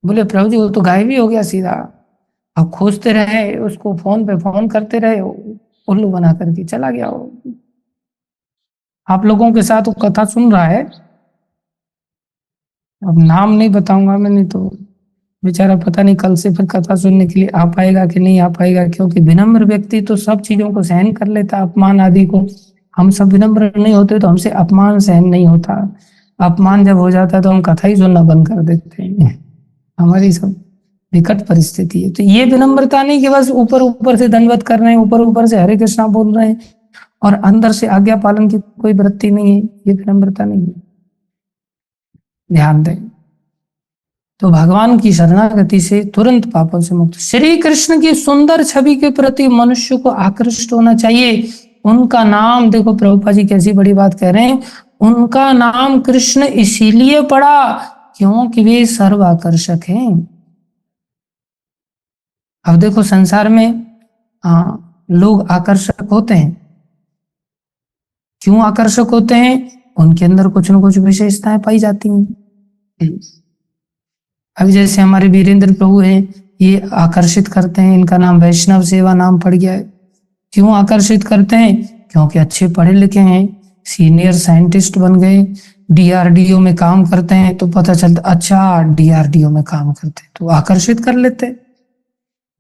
बोले प्रभु जी वो तो गायब ही हो गया सीधा। अब खोजते रहे उसको, फोन पे फोन करते रहे, उल्लू बना करके चला गया वो। आप लोगों के साथ वो कथा सुन रहा है, अब नाम नहीं बताऊंगा मैं, नहीं तो बेचारा पता नहीं कल से फिर कथा सुनने के लिए आ पाएगा कि नहीं आ पाएगा, क्योंकि विनम्र व्यक्ति तो सब चीजों को सहन कर लेता, अपमान आदि को। हम सब विनम्र नहीं होते तो हमसे अपमान सहन नहीं होता, अपमान जब हो जाता है तो हम कथा ही सुनना बंद कर देते हैं। हमारी सब विकट परिस्थिति है। तो ये विनम्रता नहीं कि बस ऊपर ऊपर से दंडवत कर रहे हैं, ऊपर ऊपर से हरे कृष्णा बोल रहे हैं और अंदर से आज्ञा पालन की कोई वृत्ति नहीं है, ये विनम्रता नहीं है। ध्यान दें। तो भगवान की शरणागति से तुरंत पापों से मुक्त। श्री कृष्ण की सुंदर छवि के प्रति मनुष्य को आकृष्ट होना चाहिए। उनका नाम देखो, प्रभुपाद जी कैसी बड़ी बात कह रहे हैं, उनका नाम कृष्ण इसीलिए पड़ा क्योंकि वे सर्वाकर्षक हैं। अब देखो संसार में लोग आकर्षक होते हैं, क्यों आकर्षक होते हैं? उनके अंदर कुछ न कुछ विशेषताएं पाई जाती हैं। अभी जैसे हमारे वीरेंद्र प्रभु हैं, ये आकर्षित करते हैं, इनका नाम वैष्णव सेवा नाम पड़ गया है। क्यों आकर्षित करते हैं? क्योंकि अच्छे पढ़े लिखे हैं, सीनियर साइंटिस्ट बन गए, डीआरडीओ में काम करते हैं, तो पता चलता अच्छा डीआरडीओ में काम करते हैं, तो आकर्षित कर लेते हैं।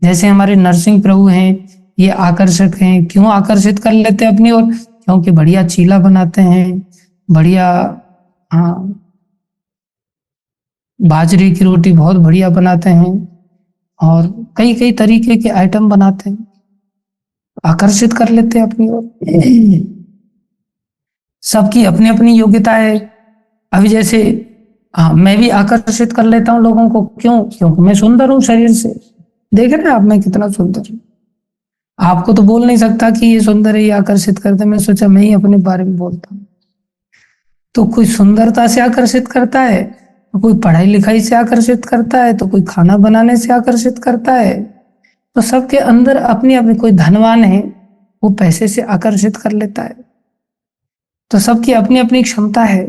जैसे हमारे नरसिंह प्रभु हैं, ये आकर्षक हैं। क्यों आकर्षित कर लेते हैं अपनी ओर? क्योंकि बढ़िया चीला बनाते हैं, बढ़िया, हाँ, बाजरे की रोटी बहुत बढ़िया बनाते हैं, और कई कई तरीके के आइटम बनाते हैं, आकर्षित कर लेते हैं अपनी ओर। सबकी अपनी अपनी योग्यता है। अभी जैसे, हाँ, मैं भी आकर्षित कर लेता हूँ लोगों को। क्यों? क्योंकि मैं सुंदर हूँ शरीर से। देख रहे हैं आप मैं कितना सुंदर हूँ? आपको तो बोल नहीं सकता कि ये सुंदर है, ये आकर्षित करता है। मैं सोचा मैं ही अपने बारे में बोलता हूँ। तो कोई सुंदरता से आकर्षित करता है, तो कोई पढ़ाई लिखाई से आकर्षित करता है, तो कोई खाना बनाने से आकर्षित करता है। तो सबके अंदर अपनी अपनी, कोई धनवान है वो पैसे से आकर्षित कर लेता है। तो सबकी अपनी अपनी क्षमता है।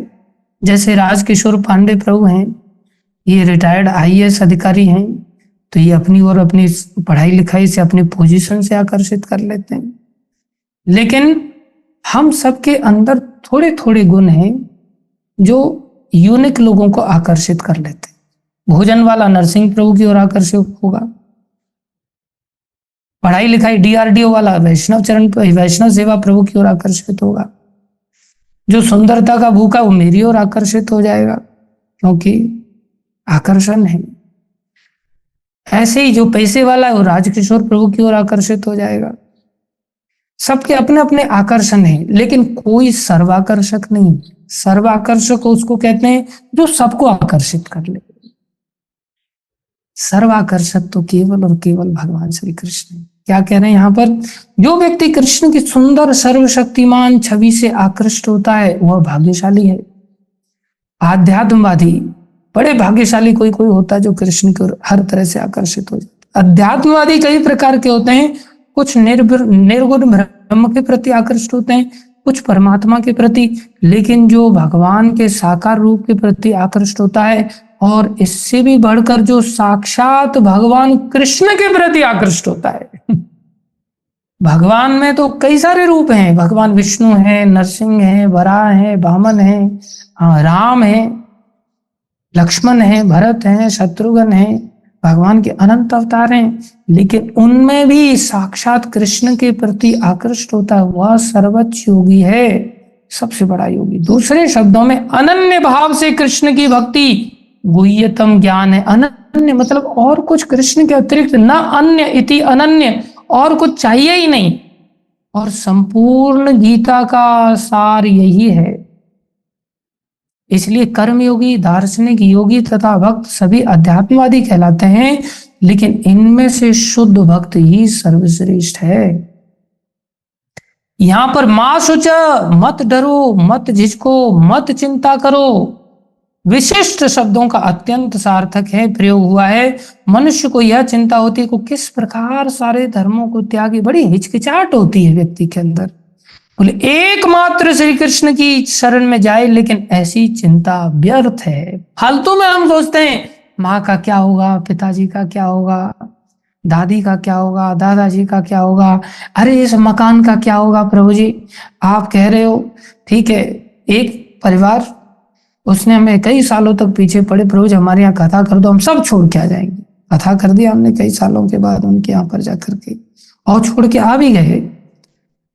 जैसे राजकिशोर पांडे प्रभु हैं, ये रिटायर्ड आईएएस अधिकारी हैं, तो ये अपनी और अपनी पढ़ाई लिखाई से, अपनी पोजीशन से आकर्षित कर लेते हैं। लेकिन हम सबके अंदर थोड़े थोड़े गुण हैं जो यूनिक लोगों को आकर्षित कर लेते हैं। भोजन वाला नरसिंह प्रभु की ओर आकर्षित होगा, पढ़ाई लिखाई डीआरडीओ वाला वैष्णव सेवा प्रभु की ओर आकर्षित होगा, जो सुंदरता का भूखा वो मेरी ओर आकर्षित हो जाएगा, क्योंकि आकर्षण है। ऐसे ही जो पैसे वाला है वो राजकिशोर प्रभु की ओर आकर्षित हो जाएगा। सबके अपने अपने आकर्षण है, लेकिन कोई सर्वाकर्षक नहीं। सर्वाकर्षक उसको कहते हैं जो सबको आकर्षित कर ले। सर्वाकर्षक तो केवल और केवल भगवान श्री कृष्ण है। क्या कह रहे हैं यहाँ पर? जो व्यक्ति कृष्ण की सुंदर सर्वशक्तिमान छवि से आकृष्ट होता है वह भाग्यशाली है। आध्यात्मवादी बड़े भाग्यशाली कोई कोई होता है जो कृष्ण की ओर हर तरह से आकर्षित हो जाता है। अध्यात्मवादी कई प्रकार के होते हैं, कुछ निर्गुण ब्रह्म के प्रति आकृष्ट होते हैं, कुछ परमात्मा के प्रति, लेकिन जो भगवान के साकार रूप के प्रति आकृष्ट होता है, और इससे भी बढ़कर जो साक्षात भगवान कृष्ण के प्रति आकृष्ट होता है। भगवान में तो कई सारे रूप हैं, भगवान विष्णु है, नरसिंह है, वराह है, वामन है, राम है, लक्ष्मण है, भरत है, शत्रुघ्न है, भगवान के अनंत अवतार हैं, लेकिन उनमें भी साक्षात कृष्ण के प्रति आकृष्ट होता है वह सर्वोच्च योगी है, सबसे बड़ा योगी। दूसरे शब्दों में अनन्य भाव से कृष्ण की भक्ति गुह्यतम ज्ञान है। अनन्य मतलब और कुछ कृष्ण के अतिरिक्त, न अन्य इति अनन्य, और कुछ चाहिए ही नहीं। और संपूर्ण गीता का सार यही है। इसलिए कर्मयोगी, दार्शनिक, योगी तथा भक्त सभी अध्यात्मवादी कहलाते हैं, लेकिन इनमें से शुद्ध भक्त ही सर्वश्रेष्ठ है। यहां पर मां शुच, मत डरो, मत झिझको, मत चिंता करो, विशिष्ट शब्दों का अत्यंत सार्थक है प्रयोग हुआ है। मनुष्य को यह चिंता होती है कि किस प्रकार सारे धर्मों को त्यागी, बड़ी हिचकिचाहट होती है व्यक्ति के अंदर। बोले एकमात्र श्री कृष्ण की शरण में जाए, लेकिन ऐसी चिंता व्यर्थ है। फालतू में हम सोचते हैं माँ का क्या होगा, पिताजी का क्या होगा, दादी का क्या होगा, दादाजी का क्या होगा, अरे इस मकान का क्या होगा। प्रभु जी आप कह रहे हो, ठीक है, एक परिवार उसने हमें कई सालों तक पीछे पड़े, प्रभु जी हमारे यहाँ कथा कर दो, हम सब छोड़ के आ जाएंगे। कथा कर दिया हमने कई सालों के बाद उनके यहाँ पर जाकर के, और छोड़ के आ भी गए।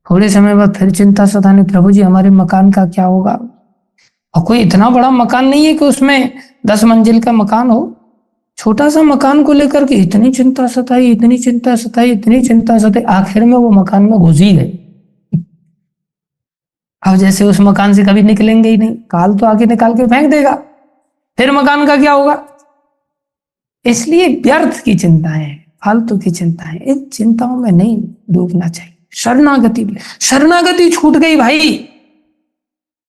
थोड़े समय बाद फिर चिंता सताने, प्रभु जी हमारे मकान का क्या होगा। और कोई इतना बड़ा मकान नहीं है कि उसमें 10 मंजिल का मकान हो, छोटा सा मकान को लेकर के इतनी चिंता सताई, इतनी चिंता सताई, इतनी चिंता सताई, आखिर में वो मकान में घुस ही गए। अब जैसे उस मकान से कभी निकलेंगे ही नहीं, काल तो आके निकाल के फेंक देगा, फिर मकान का क्या होगा। इसलिए व्यर्थ की चिंताएं, फालतू की चिंताएं, इन चिंताओं में नहीं डूबना चाहिए। शरणागति छूट गई भाई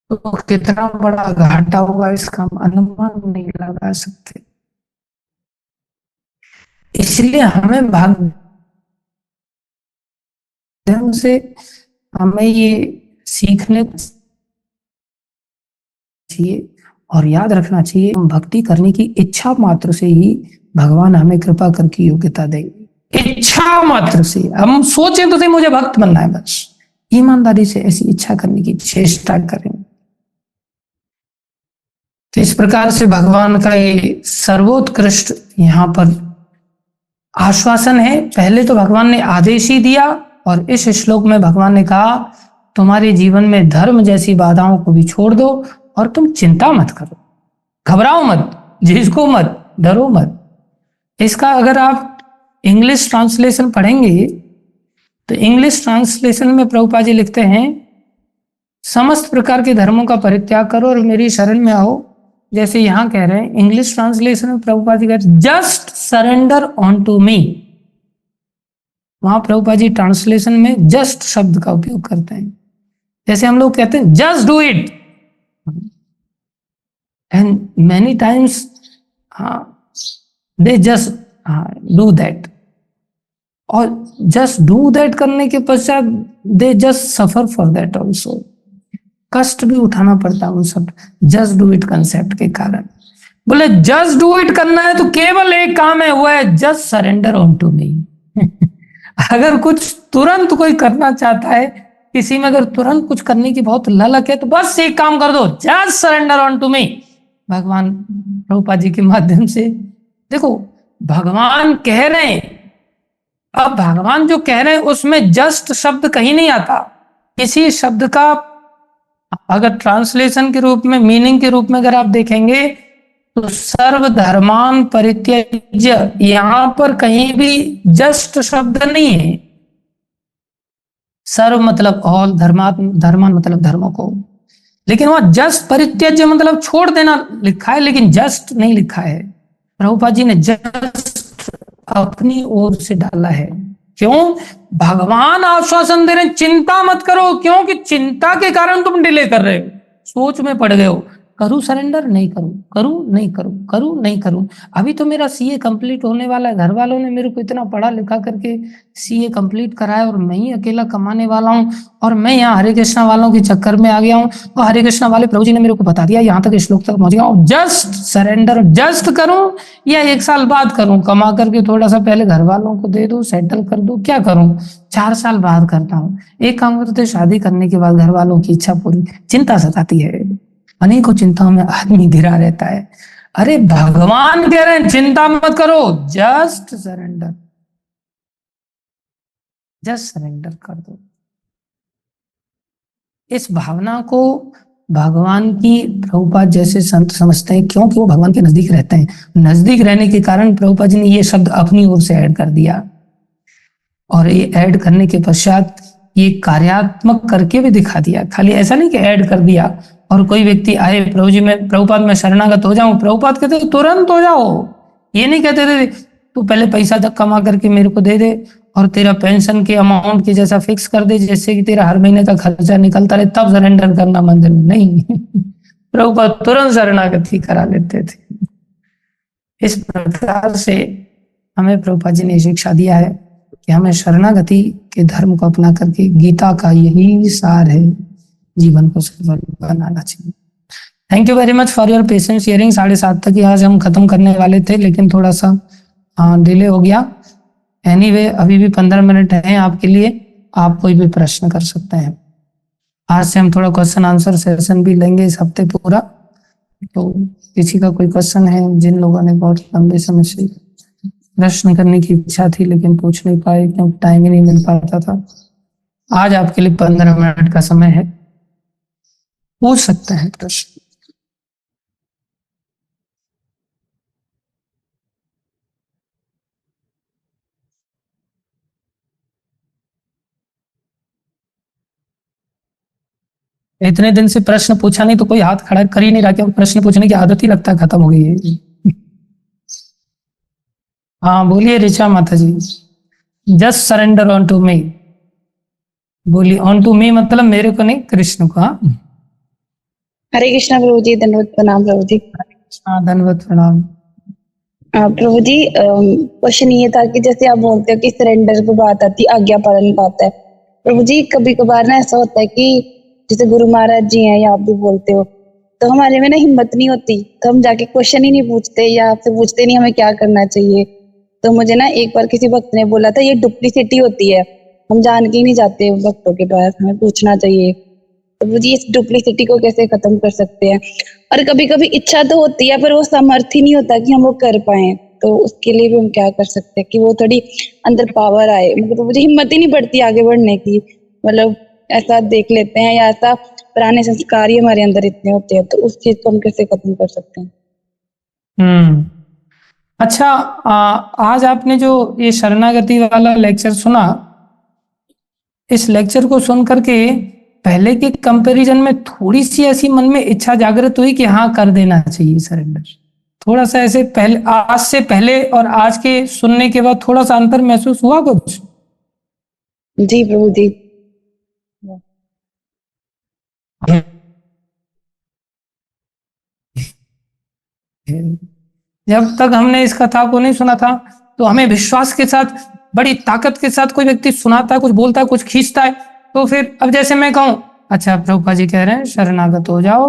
तो कितना बड़ा घाटा होगा इसका हम अनुमान नहीं लगा सकते। इसलिए हमें भाग्य से हमें ये सीखने चाहिए और याद रखना चाहिए, हम भक्ति करने की इच्छा मात्र से ही भगवान हमें कृपा करके योग्यता देंगे। इच्छा मात्र से हम सोचें तो सही मुझे भक्त बनना है, बस ईमानदारी से ऐसी इच्छा करने की चेष्टा करें। तो इस प्रकार से भगवान का ये सर्वोत्कृष्ट यहाँ पर आश्वासन है। पहले तो भगवान ने आदेश ही दिया और इस श्लोक में भगवान ने कहा तुम्हारे जीवन में धर्म जैसी बाधाओं को भी छोड़ दो और तुम चिंता मत करो, घबराओ मत, झिझको मत, डरो मत। इसका अगर आप इंग्लिश ट्रांसलेशन पढ़ेंगे तो इंग्लिश ट्रांसलेशन में प्रभुपाद जी लिखते हैं समस्त प्रकार के धर्मों का परित्याग करो और मेरी शरण में आओ। जैसे यहां कह रहे हैं इंग्लिश ट्रांसलेशन में प्रभुपाद जी कहते हैं just surrender on to me. वहां प्रभुपाद जी ट्रांसलेशन में जस्ट शब्द का उपयोग करते हैं। जैसे हम लोग कहते हैं just do it, and many times they just do that, और जस्ट डू दैट करने के पश्चात they just suffer for that also. कष्ट भी उठाना पड़ता है उन सब जस्ट डू इट कंसेप्ट के कारण। बोले जस्ट डू इट करना है तो केवल एक काम है, वो है just surrender on to me. अगर कुछ तुरंत कोई करना चाहता है, किसी में अगर तुरंत कुछ करने की बहुत ललक है तो बस एक काम कर दो, just surrender on to me. भगवान प्रभुपाद जी के माध्यम से देखो भगवान कह रहे हैं, अब भगवान जो कह रहे हैं उसमें जस्ट शब्द कहीं नहीं आता। किसी शब्द का अगर ट्रांसलेशन के रूप में, मीनिंग के रूप में अगर आप देखेंगे तो सर्वधर्मान परित्यज्य, यहां पर कहीं भी जस्ट शब्द नहीं है। सर्व मतलब ऑल, धर्मान मतलब धर्मों को, लेकिन वहां जस्ट परित्यज्य मतलब छोड़ देना लिखा है, लेकिन जस्ट नहीं लिखा है। प्रभुपाद जी ने जस्ट अपनी ओर से डाला है। क्यों? भगवान आश्वासन दे रहे हैं चिंता मत करो, क्योंकि चिंता के कारण तुम डिले कर रहे हो, सोच में पड़ गए हो, करूं सरेंडर नहीं करूं, करूं नहीं करूं, करूं नहीं करूं। अभी तो मेरा सीए कंप्लीट होने वाला है, घर वालों ने मेरे को इतना पढ़ा लिखा करके सीए कंप्लीट कराया और मैं ही अकेला कमाने वाला हूं, और मैं यहाँ हरे कृष्णा वालों के चक्कर में आ गया हूं, और हरे कृष्णा वाले प्रभु जी ने मेरे को बता दिया, यहाँ तक श्लोक तक पहुंच गया हूं। जस्ट सरेंडर, जस्ट करूं या 1 साल बाद करूं, कमा करके थोड़ा सा पहले घर वालों को दे दूं, सेटल कर दूं, क्या करूं, 4 साल बाद करता हूं। एक काम करते, शादी करने के बाद घर वालों की इच्छा पूरी, चिंता सताती है, अनेकों चिंताओं में आदमी घिरा रहता है। अरे भगवान कह रहे हैं चिंता मत करो, जस्ट सरेंडर, जस्ट सरेंडर कर दो। इस भावना को भगवान की प्रभुपाद जैसे संत समझते हैं, क्योंकि वो भगवान के नजदीक रहते हैं। नजदीक रहने के कारण प्रभुपाद जी ने ये शब्द अपनी ओर से ऐड कर दिया, और ये ऐड करने के पश्चात ये कार्यात्मक करके भी दिखा दिया। खाली ऐसा नहीं कि ऐड कर दिया और कोई व्यक्ति आए प्रभु जी में, प्रभुपाद में शरणागत हो जाऊं, प्रभुपाद कहते तुरंत हो जाओ। ये नहीं कहते थे तू पहले पैसा तक कमा करके मेरे को दे दे और तेरा पेंशन के अमाउंट की जैसा फिक्स कर दे, जैसे कि तेरा हर महीने का खर्चा निकलता रहे, तब सरेंडर करना मंदिर में। नहीं, प्रभुपाद तुरंत शरणागति करा लेते थे। इस प्रकार से हमें प्रभुपाद जी ने शिक्षा दिया है कि हमें शरणागति के धर्म को अपना करके, गीता का यही सार है, जीवन को सफल बनाना चाहिए। Thank you very much for your patience hearing. 7:30 तक ही आज हम खत्म करने वाले थे, लेकिन थोड़ा सा डिले हो गया। एनीवे अभी भी 15 मिनट हैं आपके लिए, आप कोई भी प्रश्न कर सकते हैं। आज से हम थोड़ा क्वेश्चन आंसर सेशन भी लेंगे इस हफ्ते पूरा। तो किसी का कोई क्वेश्चन है, जिन लोगों ने बहुत लंबे समय से प्रश्न करने की इच्छा थी लेकिन पूछ नहीं पाए क्योंकि टाइम ही नहीं मिल पाता था, आज आपके लिए 15 मिनट का समय है, पूछ सकते हैं प्रश्न। इतने दिन से प्रश्न पूछा नहीं तो कोई हाथ खड़ा कर ही नहीं रहा, क्योंकि प्रश्न पूछने की आदत ही लगता है खत्म हो गई है। हाँ बोलिए ऋचा माता ji. Just surrender on to me, बोलिए ऑन टू मी मतलब मेरे को नहीं, कृष्ण को। हाँ हरे कृष्णा प्रभु जी, धन्यवाद प्रणाम प्रभु जी। हाँ धन्यवाद प्रणाम। प्रभु जी क्वेश्चन ये था कि जैसे आप बोलते हो कि सरेंडर की बात आती है, आज्ञा पालन का आता है। प्रभु जी कभी कभार ना ऐसा होता है कि जैसे गुरु महाराज जी हैं या आप भी बोलते हो, तो हमारे में ना हिम्मत नहीं होती, तो हम जाके क्वेश्चन ही नहीं पूछते या आपसे पूछते नहीं हमें क्या करना चाहिए। तो मुझे ना एक बार किसी भक्त ने बोला था ये डुप्लीसिटी होती है, हम जान के ही नहीं जाते भक्तों के पास, हमें पूछना चाहिए। तो मुझे इस डुप्लीसिटी को कैसे खत्म कर सकते हैं? और कभी कभी इच्छा तो होती है पर वो सामर्थ्य ही नहीं होता कि हम वो कर पाए, तो उसके लिए भी हम क्या कर सकते हैं कि वो थोड़ी अंदर पावर आए? मतलब मुझे हिम्मत ही नहीं बढ़ती आगे बढ़ने की, मतलब ऐसा देख लेते हैं या ऐसा पुराने संस्कार ही हमारे अंदर इतने होते हैं, तो उस चीज को हम कैसे खत्म कर सकते हैं? हम्म। अच्छा, आज आपने जो ये शरणागति वाला लेक्चर सुना, इस लेक्चर को सुन करके पहले के कंपैरिजन में थोड़ी सी ऐसी मन में इच्छा जागृत हुई कि हाँ कर देना चाहिए सरेंडर? थोड़ा सा ऐसे पहले, आज से पहले और आज के सुनने के बाद थोड़ा सा अंतर महसूस हुआ कुछ? जी प्रभु जी। जब तक हमने इस कथा को नहीं सुना था तो हमें विश्वास के साथ, बड़ी ताकत के साथ कोई व्यक्ति सुनाता है, कुछ बोलता है, कुछ खींचता है, तो फिर अब जैसे मैं कहूं, अच्छा प्रभुपा जी कह रहे हैं शरणागत हो जाओ,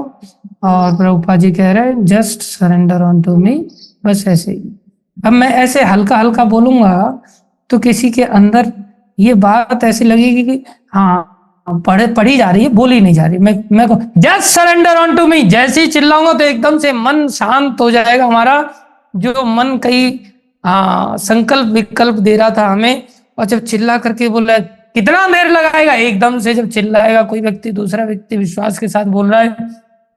और प्रभुपा जी कह रहे हैं just surrender on to me, बस ऐसे ही। अब मैं ऐसे हल्का हल्का बोलूंगा तो किसी के अंदर ये बात ऐसी लगेगी कि हाँ पढ़ी जा रही है, बोली नहीं जा रही। मैं just surrender on to me जैसे ही चिल्लाऊंगा तो एकदम से मन शांत हो जाएगा हमारा, जो मन कई संकल्प विकल्प दे रहा था हमें, और जब चिल्ला करके बोला कितना देर लगाएगा, एकदम से जब चिल्लाएगा कोई व्यक्ति, दूसरा व्यक्ति विश्वास के साथ बोल रहा है,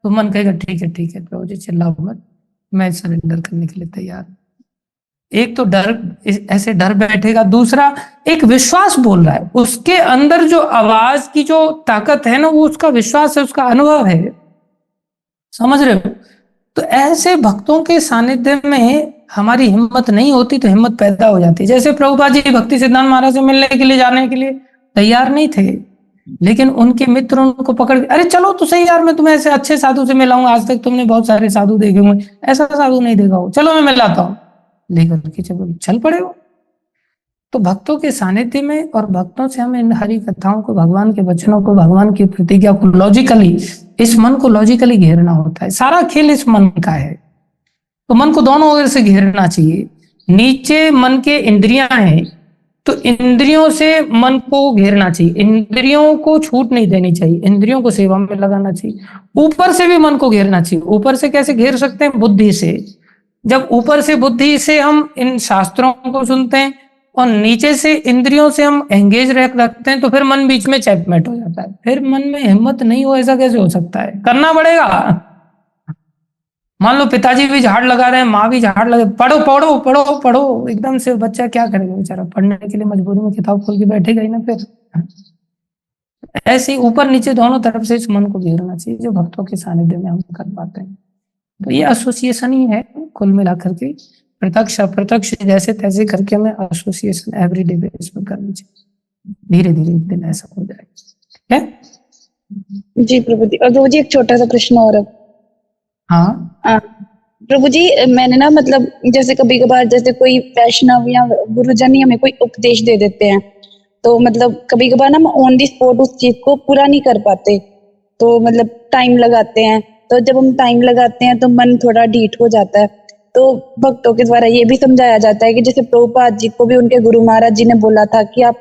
तो मन कहेगा ठीक है प्रभु जी चिल्लाओ मत, मैं सरेंडर करने के लिए तैयार हूं। एक तो डर, ऐसे डर बैठेगा, दूसरा एक विश्वास बोल रहा है, उसके अंदर जो आवाज की जो ताकत है ना, वो उसका विश्वास है, उसका अनुभव है, समझ रहे हो? तो ऐसे भक्तों के सानिध्य में हमारी हिम्मत नहीं होती तो हिम्मत पैदा हो जाती है। जैसे प्रभुपाद जी भक्ति सिद्धांत महाराज से मिलने के लिए, जाने के लिए तैयार नहीं थे, लेकिन उनके मित्र उनको पकड़ के, अरे चलो तो सही यार, मैं तुम्हें ऐसे अच्छे साधु से मिलाऊंगा, आज तक तुमने बहुत सारे साधु देखे होंगे, ऐसा साधु नहीं देखा हो, चलो मैं मिलाता हूँ, लेकर के चल पड़े हो। तो भक्तों के सानिध्य में और भक्तों से हमें इन हरि कथाओं को, भगवान के वचनों को, भगवान की प्रतिज्ञा को लॉजिकली, इस मन को लॉजिकली घेरना होता है। सारा खेल इस मन का है, तो मन को दोनों ओर से घेरना चाहिए। नीचे मन के इंद्रियां हैं, तो इंद्रियों से मन को घेरना चाहिए, इंद्रियों को छूट नहीं देनी चाहिए, इंद्रियों को सेवा में लगाना चाहिए। ऊपर से भी मन को घेरना चाहिए। ऊपर से कैसे घेर सकते हैं? बुद्धि से। जब ऊपर से बुद्धि से हम इन शास्त्रों को सुनते हैं और नीचे से इंद्रियों से हम एंगेज रखते हैं, तो फिर मन बीच में चेकमेट हो जाता है, फिर मन में हिम्मत नहीं हो, ऐसा कैसे हो सकता है? करना पड़ेगा। मान लो पिताजी भी झाड़ लगा रहे हैं, माँ भी झाड़ लगे, पढ़ो पढ़ो पढ़ो पढ़ो, एकदम से बच्चा क्या करेगा बेचारा? पढ़ने के लिए मजबूरी में किताब खोल के बैठेगा ही ना फिर। ऐसे ही ऊपर नीचे दोनों तरफ से इस मन को घेरना चाहिए, जो भक्तों के सानिध्य में हम कर पाते हैं। तो ये एसोसिएशन ही है कुल मिलाकर के, प्रत्यक्ष अप्रत्यक्ष जैसे तैसे करके हमें एसोसिएशन एवरीडे बेस पर करनी चाहिए। धीरे धीरे एक दिन ऐसा हो जाएगा। जी प्रभु जी। और प्रभु जी एक छोटा सा प्रश्न और है। हाँ प्रभु जी, मैंने ना मतलब जैसे कभी कभार जैसे कोई वैष्णव या गुरुजन ही हमें कोई उपदेश दे देते हैं, तो मतलब कभी कभार ना हम ऑन दी स्पॉट उस चीज को पूरा नहीं कर पाते, तो मतलब टाइम लगाते हैं। तो जब हम टाइम लगाते हैं तो मन थोड़ा ढीठ हो जाता है। तो भक्तों के द्वारा ये भी समझाया जाता है कि जैसे प्रभुपाद जी को भी उनके गुरु महाराज जी ने बोला था कि आप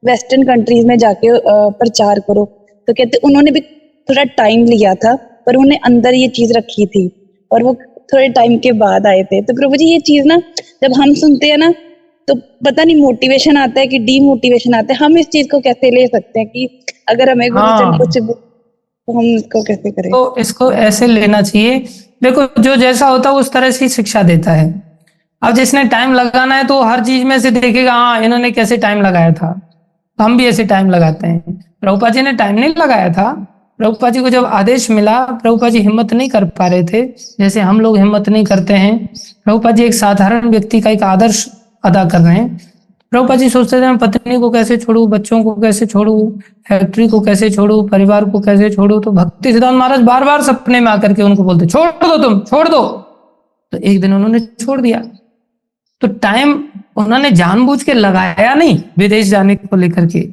वेस्टर्न कंट्रीज में जाके प्रचार करो, तो कहते उन्होंने भी थोड़ा टाइम लिया था, पर उन्हें अंदर ये चीज रखी थी और वो थोड़े टाइम के बाद आए थे। तो प्रभु जी ये चीज ना जब हम सुनते हैं ना, तो पता नहीं मोटिवेशन आता है कि डीमोटिवेशन आता है। हम इस चीज को कैसे ले सकते हैं कि अगर हमें गुरुजन कुछ तो हम इसको कैसे करें? तो इसको ऐसे लेना चाहिए, देखो जो जैसा होता है उस तरह से शिक्षा देता है। अब जिसने टाइम लगाना है तो हर चीज में से देखेगा, हाँ इन्होंने कैसे टाइम लगाया था, तो हम भी ऐसे टाइम लगाते हैं। प्रभुपाद जी ने टाइम नहीं लगाया था, प्रभुपाद जी को जब आदेश मिला, प्रभुपाद जी हिम्मत नहीं कर पा रहे थे, जैसे हम लोग हिम्मत नहीं करते हैं। प्रभुपाद जी एक साधारण व्यक्ति का एक आदर्श अदा कर रहे हैं। प्रभुपाद जी सोचते थे मैं पत्नी को कैसे छोड़ू, बच्चों को कैसे छोड़ू, फैक्ट्री को कैसे छोड़ू, परिवार को कैसे छोड़ू। तो भक्ति सिद्धांत महाराज बार बार सपने में आकर के उनको बोलते छोड़ दो, तुम छोड़ दो। तो एक दिन उन्होंने छोड़ दिया। तो टाइम उन्होंने जानबूझ के लगाया नहीं विदेश जाने को लेकर के,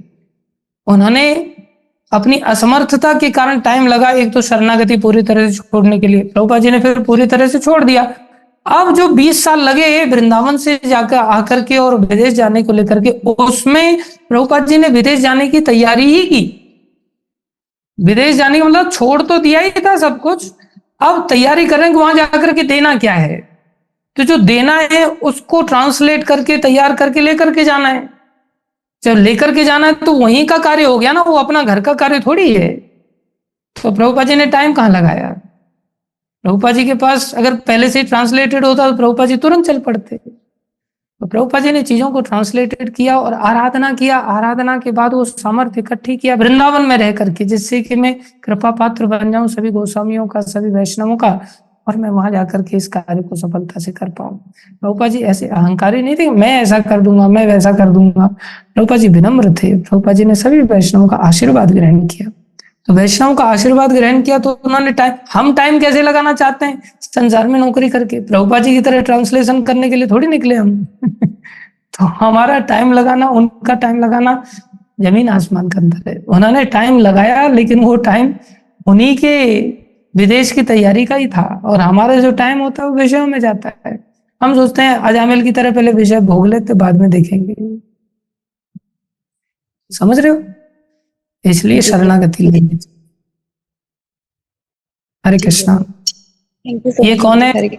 उन्होंने अपनी असमर्थता के कारण टाइम लगा। एक तो शरणागति पूरी तरह से छोड़ने के लिए प्रभुपाद जी ने फिर पूरी तरह से छोड़ दिया। अब जो 20 साल लगे वृंदावन से जाकर आकर के और विदेश जाने को लेकर के, उसमें प्रभुपाद जी ने विदेश जाने की तैयारी ही की। विदेश जाने का मतलब छोड़ तो दिया ही था सब कुछ, अब तैयारी कर रहे हैं कि वहां जाकर के देना क्या है। तो जो देना है उसको ट्रांसलेट करके तैयार करके लेकर के जाना है। जब लेकर के जाना है तो वहीं का कार्य हो गया ना, वो अपना घर का कार्य थोड़ी है। तो प्रभुपाद जी ने टाइम कहाँ लगाया? प्रभुपाद जी के पास अगर पहले से ट्रांसलेटेड होता तो प्रभुपाद जी तुरंत चल पड़ते। तो प्रभुपाद जी ने चीजों को ट्रांसलेटेड किया और आराधना किया। आराधना के बाद वो सामर्थ्य इकट्ठी किया वृंदावन में रह करके, जिससे कि मैं कृपा पात्र बन जाऊं सभी गोस्वामियों का, सभी वैष्णवों का, और मैं वहां जाकर के इस कार्य को सफलता से कर पाऊं। प्रभुपाद जी ऐसे अहंकारी नहीं थे, मैं ऐसा कर दूंगा, मैं वैसा कर दूंगा। प्रभुपाद जी विनम्र थे। प्रभुपाद जी ने सभी वैष्णवों का आशीर्वाद ग्रहण किया। तो वैष्णव का आशीर्वाद ग्रहण किया तो उन्होंने हम टाइम कैसे लगाना चाहते हैं संसार में नौकरी करके? प्रभुपाद जी की तरह ट्रांसलेशन करने के लिए थोड़ी निकले हम। तो हमारा टाइम लगाना, उनका टाइम लगाना जमीन आसमान का अंतर है। उन्होंने टाइम लगाया, लेकिन वो टाइम उन्हीं के विदेश की तैयारी का ही था, और हमारा जो टाइम होता है वो विषयों में जाता है। हम सोचते हैं अजामिल की तरह पहले विषय भोग लेते, बाद में देखेंगे। समझ रहे हो? इसलिए शरणागति लेनी। हरे कृष्णा। थैंक यू सो ये मच। कौन है?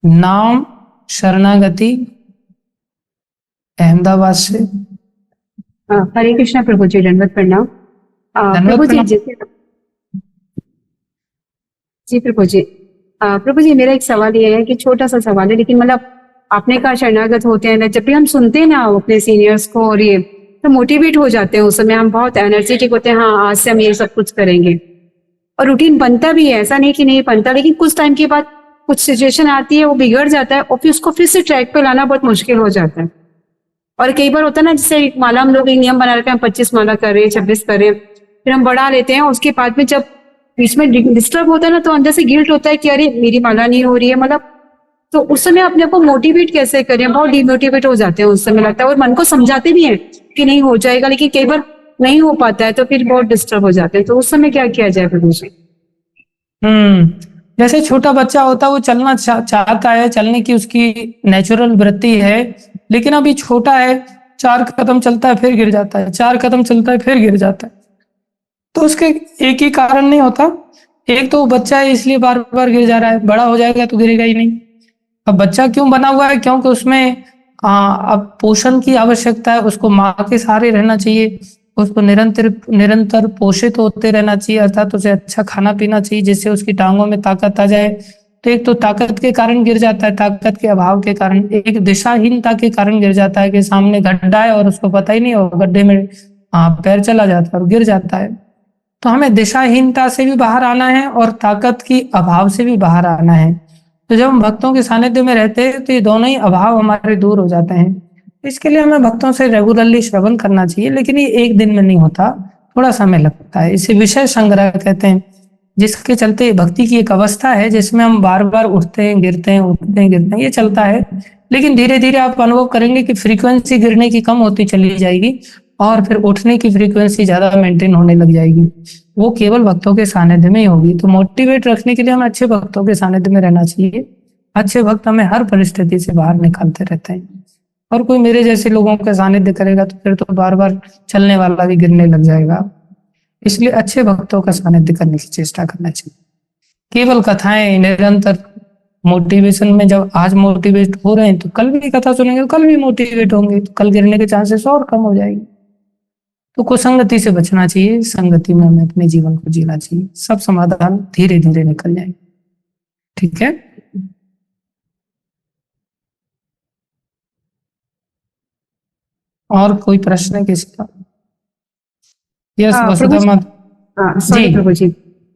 नाम शरणागति, अहमदाबाद से। हरे कृष्णा प्रभु जी, दंडवत प्रणाम। प्रभु जी, जी प्रभु जी, प्रभु जी मेरा एक सवाल ये है कि छोटा सा सवाल है, लेकिन मतलब आपने कहा शरणागत होते हैं ना, जब भी हम सुनते हैं ना अपने सीनियर्स को और ये, तो मोटिवेट हो जाते हैं। उस समय हम बहुत एनर्जेटिक होते हैं, हाँ आज से हम ये सब कुछ करेंगे, और रूटीन बनता भी है, ऐसा नहीं कि नहीं बनता। लेकिन कुछ टाइम के बाद कुछ सिचुएशन आती है, वो बिगड़ जाता है, और फिर उसको फिर से ट्रैक पे लाना बहुत मुश्किल हो जाता है। और कई बार होता है ना, जैसे माला हम लोग एक नियम बना रखे हैं, 25 माला कर रहे हैं, 26 कर रहे हैं, फिर हम बढ़ा लेते हैं, उसके बाद में जब बीच में डिस्टर्ब होता है ना, तो अंदर से गिल्ट होता है कि अरे मेरी माला नहीं हो रही है, मतलब। तो उस समय अपने आप को मोटिवेट कैसे करें? बहुत डिमोटिवेट हो जाते हैं उस समय, लगता है। और मन को समझाते भी हैं कि नहीं हो जाएगा, लेकिन कई बार नहीं हो पाता है, तो फिर बहुत डिस्टर्ब हो जाते हैं। तो उस समय क्या किया जाए प्रभु जी? जैसे छोटा बच्चा होता है, वो चलना चाहता है, चलने की उसकी नेचुरल वृत्ति है, लेकिन अभी छोटा है, 4 कदम चलता है फिर गिर जाता है, 4 कदम चलता है फिर गिर जाता है। तो उसके एक ही कारण नहीं होता। एक तो वो बच्चा है इसलिए बार बार गिर जा रहा है, बड़ा हो जाएगा तो गिरेगा ही नहीं। अब बच्चा क्यों बना हुआ है? क्योंकि उसमें अब पोषण की आवश्यकता है, उसको माँ के सहारे रहना चाहिए, उसको निरंतर पोषित होते रहना चाहिए, अर्थात उसे अच्छा खाना पीना चाहिए, जिससे उसकी टांगों में ताकत आ जाए। तो एक तो ताकत के कारण गिर जाता है, ताकत के अभाव के कारण, एक दिशाहीनता के कारण गिर जाता है कि सामने गड्ढा है और उसको पता ही नहीं हो, गड्ढे में पैर चला जाता है और गिर जाता है। तो हमें दिशाहीनता से भी बाहर आना है और ताकत की अभाव से भी बाहर आना है। तो जब हम भक्तों के सानिध्य में रहते हैं तो ये दोनों ही अभाव हमारे दूर हो जाते हैं। इसके लिए हमें भक्तों से रेगुलरली श्रवण करना चाहिए, लेकिन ये एक दिन में नहीं होता, थोड़ा समय लगता है। इसे विषय संग्रह कहते हैं, जिसके चलते भक्ति की एक अवस्था है जिसमें हम बार बार उठते हैं गिरते हैं, उठते हैं गिरते हैं, ये चलता है। लेकिन धीरे धीरे आप अनुभव करेंगे कि फ्रीक्वेंसी गिरने की कम होती चली जाएगी और फिर उठने की फ्रीक्वेंसी ज्यादा मेंटेन होने लग जाएगी। वो केवल भक्तों के सानिध्य में ही होगी। तो मोटिवेट रखने के लिए हमें अच्छे भक्तों के सानिध्य में रहना चाहिए। अच्छे भक्त हमें हर परिस्थिति से बाहर निकालते रहते हैं। और कोई मेरे जैसे लोगों का सानिध्य करेगा तो फिर तो बार बार चलने वाला भी गिरने लग जाएगा। इसलिए अच्छे भक्तों का सानिध्य करने की चेष्टा करना चाहिए। केवल कथाएं निरंतर मोटिवेशन में, जब आज मोटिवेट हो रहे हैं तो कल भी कथा सुनेंगे तो कल भी मोटिवेट होंगे, तो कल गिरने के चांसेस और कम हो जाएंगे। तो कुसंगति से बचना चाहिए, संगति में हमें अपने जीवन को जीना चाहिए। सब समाधान धीरे धीरे निकल जाएंगे। ठीक है? और कोई प्रश्न है किसी का? यस वसुधा माता सॉरी प्रभु जी,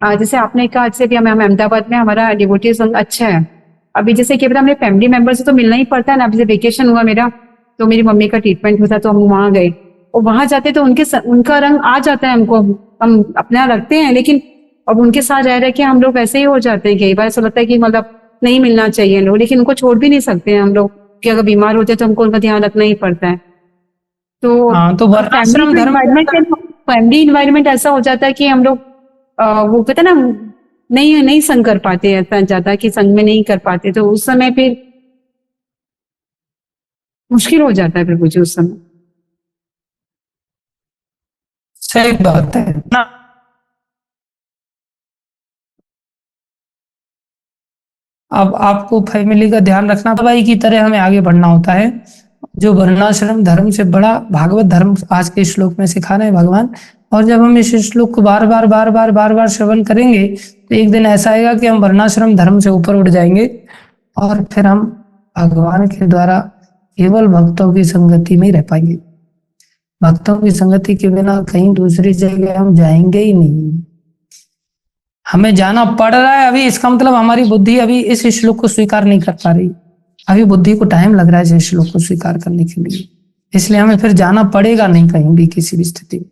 जैसे आपने कहा जैसे कि हम अहमदाबाद में हमारा डिवोटी संघ अच्छा है। अभी जैसे कि हमें फैमिली मेंबर से तो मिलना ही पड़ता है ना। अभी जैसे वेकेशन हुआ मेरा, तो मेरी मम्मी का ट्रीटमेंट हुआ था, तो हम वहां गए और वहां जाते तो उनका रंग आ जाता है हमको। हम अपना रखते हैं, लेकिन अब उनके साथ रह रहे कि हम लोग वैसे ही हो जाते हैं। कई बार ऐसा लगता है कि मतलब नहीं मिलना चाहिए लोग, लेकिन उनको छोड़ भी नहीं सकते हैं हम लोग, कि अगर बीमार होते हैं तो हमको उनका ध्यान रखना ही पड़ता है। तो फैमिली इन्वायरमेंट ऐसा हो जाता है कि हम लोग वो कहते हैं ना, नहीं संग कर पाते, ऐसा ज्यादा कि संग में नहीं कर पाते, तो उस समय फिर मुश्किल हो जाता है प्रभु जी उस समय। सही बात है ना। अब आपको फैमिली का ध्यान रखना, भाई की तरह हमें आगे बढ़ना होता है। जो वर्णाश्रम धर्म से बड़ा भागवत धर्म आज के श्लोक में सिखा रहे हैं भगवान। और जब हम इस श्लोक को बार बार बार बार बार बार श्रवण करेंगे तो एक दिन ऐसा आएगा कि हम वर्णाश्रम धर्म से ऊपर उठ जाएंगे और फिर हम भगवान के द्वारा केवल भक्तों की संगति में ही रह पाएंगे। भक्तों की संगति के बिना कहीं दूसरी जगह हम जाएंगे ही नहीं। हमें जाना पड़ रहा है अभी, इसका मतलब हमारी बुद्धि अभी इस श्लोक को स्वीकार नहीं कर पा रही। अभी बुद्धि को टाइम लग रहा है इस श्लोक को स्वीकार करने के लिए, इसलिए हमें फिर जाना पड़ेगा नहीं कहीं भी, किसी भी स्थिति में।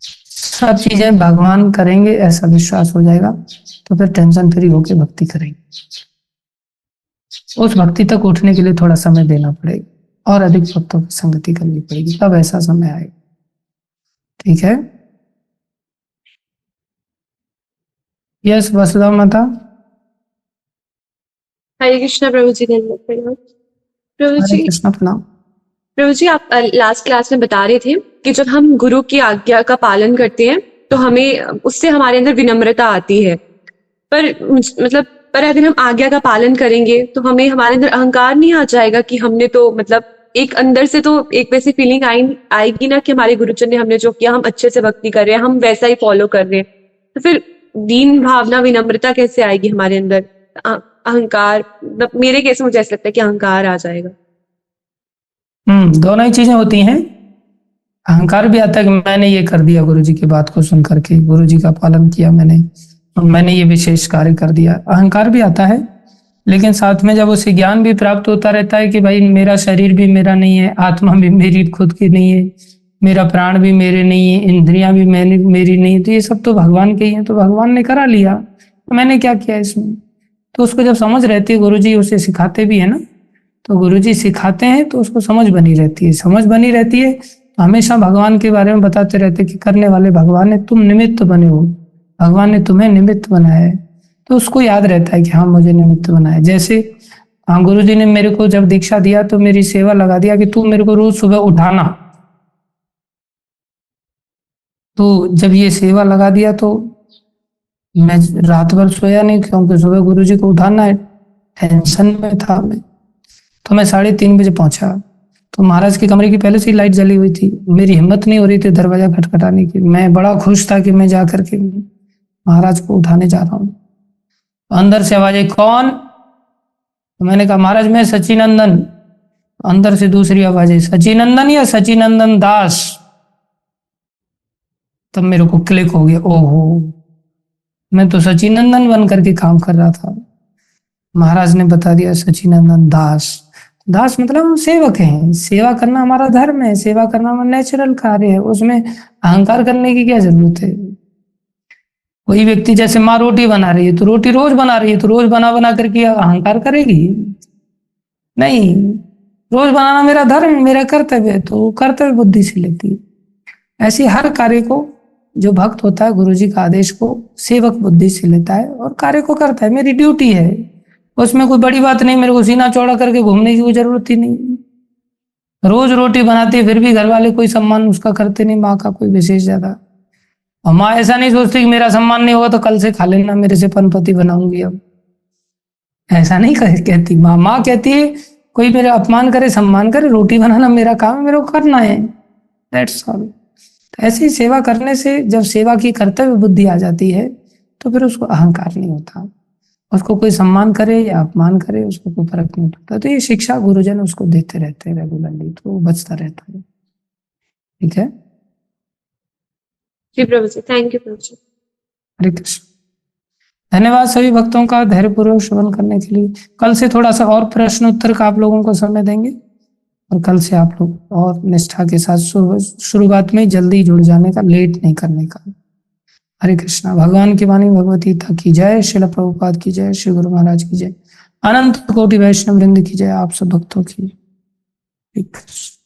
सब चीजें भगवान करेंगे ऐसा विश्वास हो जाएगा तो फिर टेंशन फ्री होकर भक्ति करेंगे। उस भक्ति तक उठने के लिए थोड़ा समय देना पड़ेगा और अधिक भक्तों की संगति करनी पड़ेगी, तब ऐसा समय आएगा। ठीक है। यस वसुधा माता। हरे कृष्णा प्रभु जी। धन्यवाद प्रणाम प्रभु हरे जी। कृष्ण प्रणाम। प्रभु जी, आप लास्ट क्लास में बता रहे थे कि जब हम गुरु की आज्ञा का पालन करते हैं तो हमें उससे हमारे अंदर विनम्रता आती है, पर अगर हम आज्ञा का पालन करेंगे तो हमें हमारे अंदर अहंकार नहीं आ जाएगा कि हमने तो एक अंदर से तो एक वैसी फीलिंग आएगी ना कि हमारे गुरुजन ने हमने जो किया हम अच्छे से भक्ति कर रहे हैं, हम वैसा ही फॉलो कर रहे हैं, तो फिर दीन भावना विनम्रता कैसे आएगी हमारे अंदर? अहंकार, मेरे केस में मुझे ऐसा लगता है कि अहंकार आ जाएगा। दोनों ही चीजें होती हैं। अहंकार भी आता है कि मैंने ये कर दिया, गुरु जी की बात को सुन करके गुरु जी का पालन किया मैंने ये विशेष कार्य कर दिया, अहंकार भी आता है। लेकिन साथ में जब उसे ज्ञान भी प्राप्त होता रहता है कि भाई मेरा शरीर भी मेरा नहीं है, आत्मा भी मेरी खुद की नहीं है, मेरा प्राण भी मेरे नहीं है, इंद्रियां भी मेरी नहीं है, तो ये सब तो भगवान के ही है, तो भगवान ने करा लिया, तो मैंने क्या किया इसमें। तो उसको जब समझ रहती है, गुरु जी उसे सिखाते भी है ना, तो गुरु जी सिखाते हैं तो उसको समझ बनी रहती है। समझ बनी रहती है तो हमेशा भगवान के बारे में बताते रहते कि करने वाले भगवान ने, तुम निमित्त बने हो, भगवान ने तुम्हें निमित्त बनाया है। तो उसको याद रहता है कि हाँ मुझे निमित्त बनाया। जैसे हाँ गुरु जी ने मेरे को जब दीक्षा दिया तो मेरी सेवा लगा दिया कि तू मेरे को रोज सुबह उठाना, तो जब ये सेवा लगा दिया तो मैं रात भर सोया नहीं, क्योंकि सुबह गुरु जी को उठाना है, टेंशन में था मैं। तो मैं 3:30 बजे पहुंचा, तो महाराज के कमरे की पहले से ही लाइट जली हुई थी, मेरी हिम्मत नहीं हो रही थी दरवाजा खटखटाने की। मैं बड़ा खुश था कि मैं जाकर के महाराज को उठाने जा रहा हूँ। अंदर से आवाज आई, कौन? तो मैंने कहा महाराज मैं सचिनंदन। अंदर से दूसरी आवाज आई, सचिनंदन या सचिनंदन दास? तब मेरे को क्लिक हो गया, ओहो मैं तो सचिनंदन बन करके काम कर रहा था। महाराज ने बता दिया सचिनंदन दास। दास मतलब हम सेवक हैं, सेवा करना हमारा धर्म है, सेवा करना हमारा नेचुरल कार्य है, उसमें अहंकार करने की क्या जरूरत है। कोई व्यक्ति जैसे माँ रोटी बना रही है तो रोटी रोज बना रही है, तो रोज बना बना करके अहंकार करेगी? नहीं, रोज बनाना मेरा धर्म है, मेरा कर्तव्य है, तो कर्तव्य बुद्धि से लेती है। ऐसे हर कार्य को जो भक्त होता है गुरु जी का आदेश को सेवक बुद्धि से लेता है और कार्य को करता है, मेरी ड्यूटी है, उसमें कोई बड़ी बात नहीं, मेरे को सीना चौड़ा करके घूमने की कोई जरूरत ही नहीं। रोज रोटी बनाती है फिर भी घर वाले कोई सम्मान उसका करते नहीं, माँ का कोई विशेष ज्यादा। और माँ ऐसा नहीं सोचती कि मेरा सम्मान नहीं होगा तो कल से खा लेना, मेरे से पनपति बनाऊंगी। अब ऐसा नहीं कहती माँ। माँ कहती है कोई मेरा अपमान करे सम्मान करे, रोटी बनाना मेरा काम है, मेरे को करना है, दैट्स ऑल। ऐसी सेवा करने से जब सेवा की कर्तव्य बुद्धि आ जाती है तो फिर उसको अहंकार नहीं होता, उसको कोई सम्मान करे या अपमान करे उसको कोई फर्क नहीं पड़ता। तो ये शिक्षा गुरुजन उसको देते रहते हैं रेगुलरली, तो वो बचता रहता है। ठीक है जी प्रभु जी, थैंक यू प्रभु जी। हरे कृष्ण। धन्यवाद सभी भक्तों का धैर्यपूर्वक श्रवण करने के लिए। कल से थोड़ा सा और प्रश्न उत्तर का आप लोगों को समय देंगे और कल से आप लोग और निष्ठा के साथ शुरुआत में जल्दी जुड़ जाने का, लेट नहीं करने का। हरे कृष्णा। भगवान की वाणी भगवत गीता की जय, श्रील प्रभुपाद की जय, श्री गुरु महाराज की जय, अनंत कोटि वैष्णव वृंद की जय, आप सब भक्तों की। हरे कृष्ण।